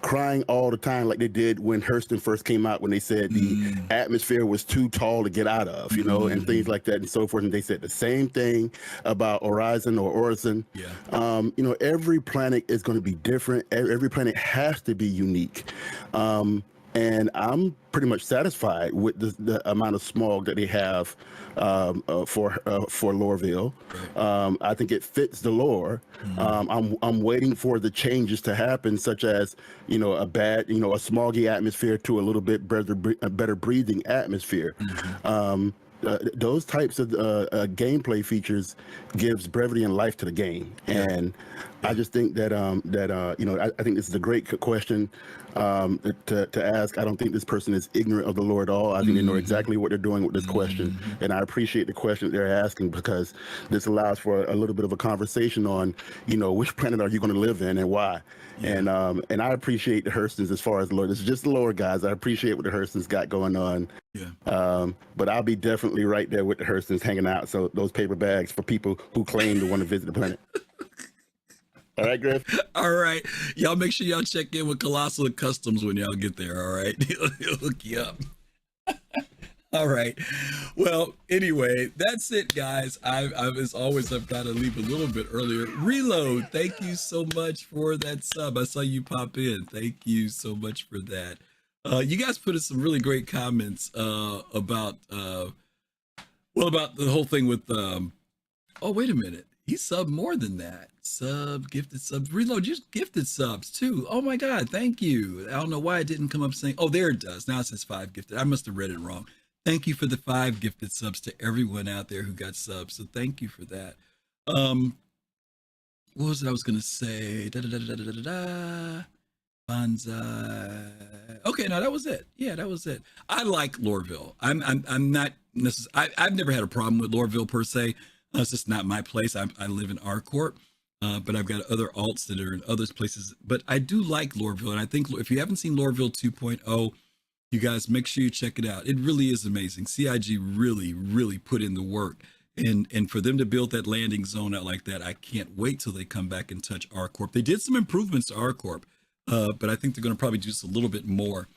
crying all the time like they did when Hurston first came out, when they said the atmosphere was too tall to get out of, you know, and things like that and so forth. And they said the same thing about Horizon or Orison. You know, every planet is going to be different. Every planet has to be unique. And I'm pretty much satisfied with the amount of smog that they have for Lorville. I think it fits the lore. I'm waiting for the changes to happen, such as, you know, a smoggy atmosphere to a little bit better breathing atmosphere. Those types of gameplay features gives brevity and life to the game, and I just think that you know, I think this is a great question to ask. I don't think this person is ignorant of the lore at all. I think they know exactly what they're doing with this question, and I appreciate the question that they're asking, because this allows for a little bit of a conversation on, you know, which planet are you going to live in and why. And I appreciate the Hurstons as far as the lore. This is just the lore, guys. I appreciate what the Hurstons got going on. But I'll be definitely right there with the Hurstons hanging out. So those paper bags for people who claim to want to visit the planet. All right, Griff. All right. Y'all make sure y'all check in with Colossal Customs when y'all get there. All right. He'll hook you up. All right. Well, anyway, that's it, guys. As always, I've got to leave a little bit earlier. Reload, thank you so much for that sub. I saw you pop in. Thank you so much for that. You guys put in some really great comments about the whole thing with oh, wait a minute. He subbed more than that. Gifted subs. Reload, you gifted subs too. Oh my God, thank you. I don't know why it didn't come up saying, oh, there it does. Now it says 5 gifted. I must have read it wrong. Thank you for the 5 gifted subs to everyone out there who got subs. So thank you for that. What was it I was going to say? Banzai. Okay, no, that was it. Yeah, that was it. I like Lorville. I'm not necessarily, I've never had a problem with Lorville per se. It's just not my place. I live in R-Corp, but I've got other alts that are in other places. But I do like Lorville, and I think if you haven't seen Lorville 2.0, you guys make sure you check it out. It really is amazing. CIG really, really put in the work, and for them to build that landing zone out like that, I can't wait till they come back and touch R-Corp. They did some improvements to R-Corp, but I think they're going to probably do just a little bit more.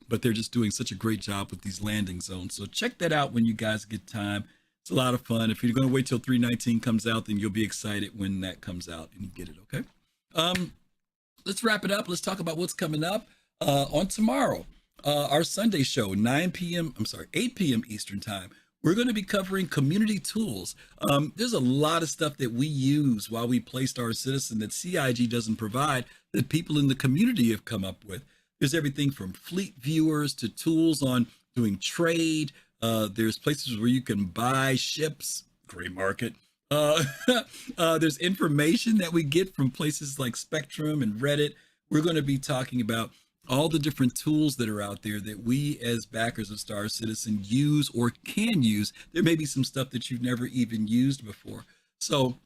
But they're just doing such a great job with these landing zones. So check that out when you guys get time. It's a lot of fun. If you're going to wait till 3.19 comes out, then you'll be excited when that comes out and you get it, okay? Let's wrap it up. Let's talk about what's coming up on tomorrow. Our Sunday show, 8 p.m. Eastern time. We're going to be covering community tools. There's a lot of stuff that we use while we play Star Citizen that CIG doesn't provide, that people in the community have come up with. There's everything from fleet viewers to tools on doing trade. There's places where you can buy ships, gray market. There's information that we get from places like Spectrum and Reddit. We're going to be talking about all the different tools that are out there that we as backers of Star Citizen use or can use. There may be some stuff that you've never even used before. So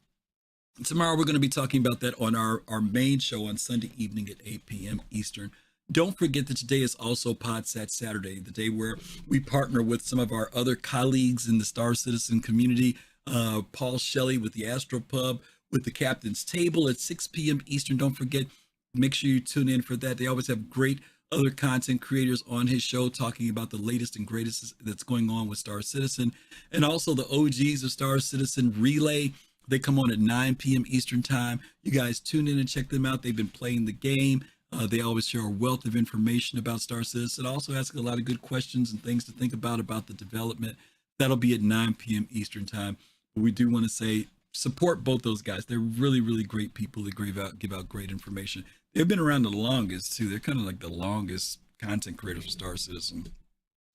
tomorrow we're going to be talking about that on our main show on Sunday evening at 8 p.m. Eastern. Don't forget that today is also PodSat Saturday, the day where we partner with some of our other colleagues in the Star Citizen community. Paul Shelley with the Astropub, with the Captain's Table at 6 p.m. Eastern. Don't forget, make sure you tune in for that. They always have great other content creators on his show talking about the latest and greatest that's going on with Star Citizen. And also the OGs of Star Citizen Relay. They come on at 9 p.m. Eastern time. You guys tune in and check them out. They've been playing the game. They always share a wealth of information about Star Citizen. Also ask a lot of good questions and things to think about the development. That'll be at 9 p.m. Eastern time. But we do want to say, support both those guys. They're really, really great people that give out great information. They've been around the longest, too. They're kind of like the longest content creators for Star Citizen.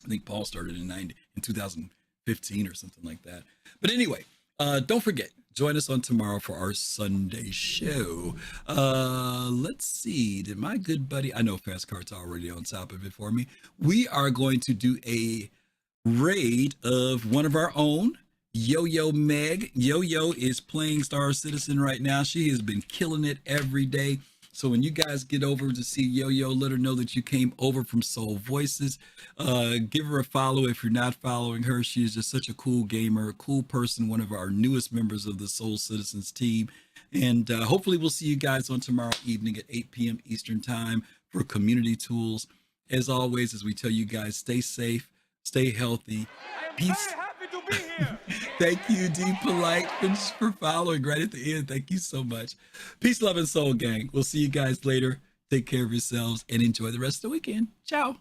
I think Paul started in 2015 or something like that. But anyway, don't forget, join us on tomorrow for our Sunday show. Let's see. Did my good buddy, I know Fast Cart's already on top of it for me. We are going to do a raid of one of our own, Yo-Yo Meg. Yo-Yo is playing Star Citizen right now. She has been killing it every day. So when you guys get over to see Yo-Yo, let her know that you came over from Soul Voices. Give her a follow if you're not following her. She is just such a cool gamer, a cool person, one of our newest members of the Soul Citizens team. And hopefully we'll see you guys on tomorrow evening at 8 p.m. Eastern time for Community Tools. As always, as we tell you guys, stay safe, stay healthy. Peace. Thank you, D Polite, for following right at the end. Thank you so much. Peace, love, and soul, gang. We'll see you guys later. Take care of yourselves and enjoy the rest of the weekend. Ciao.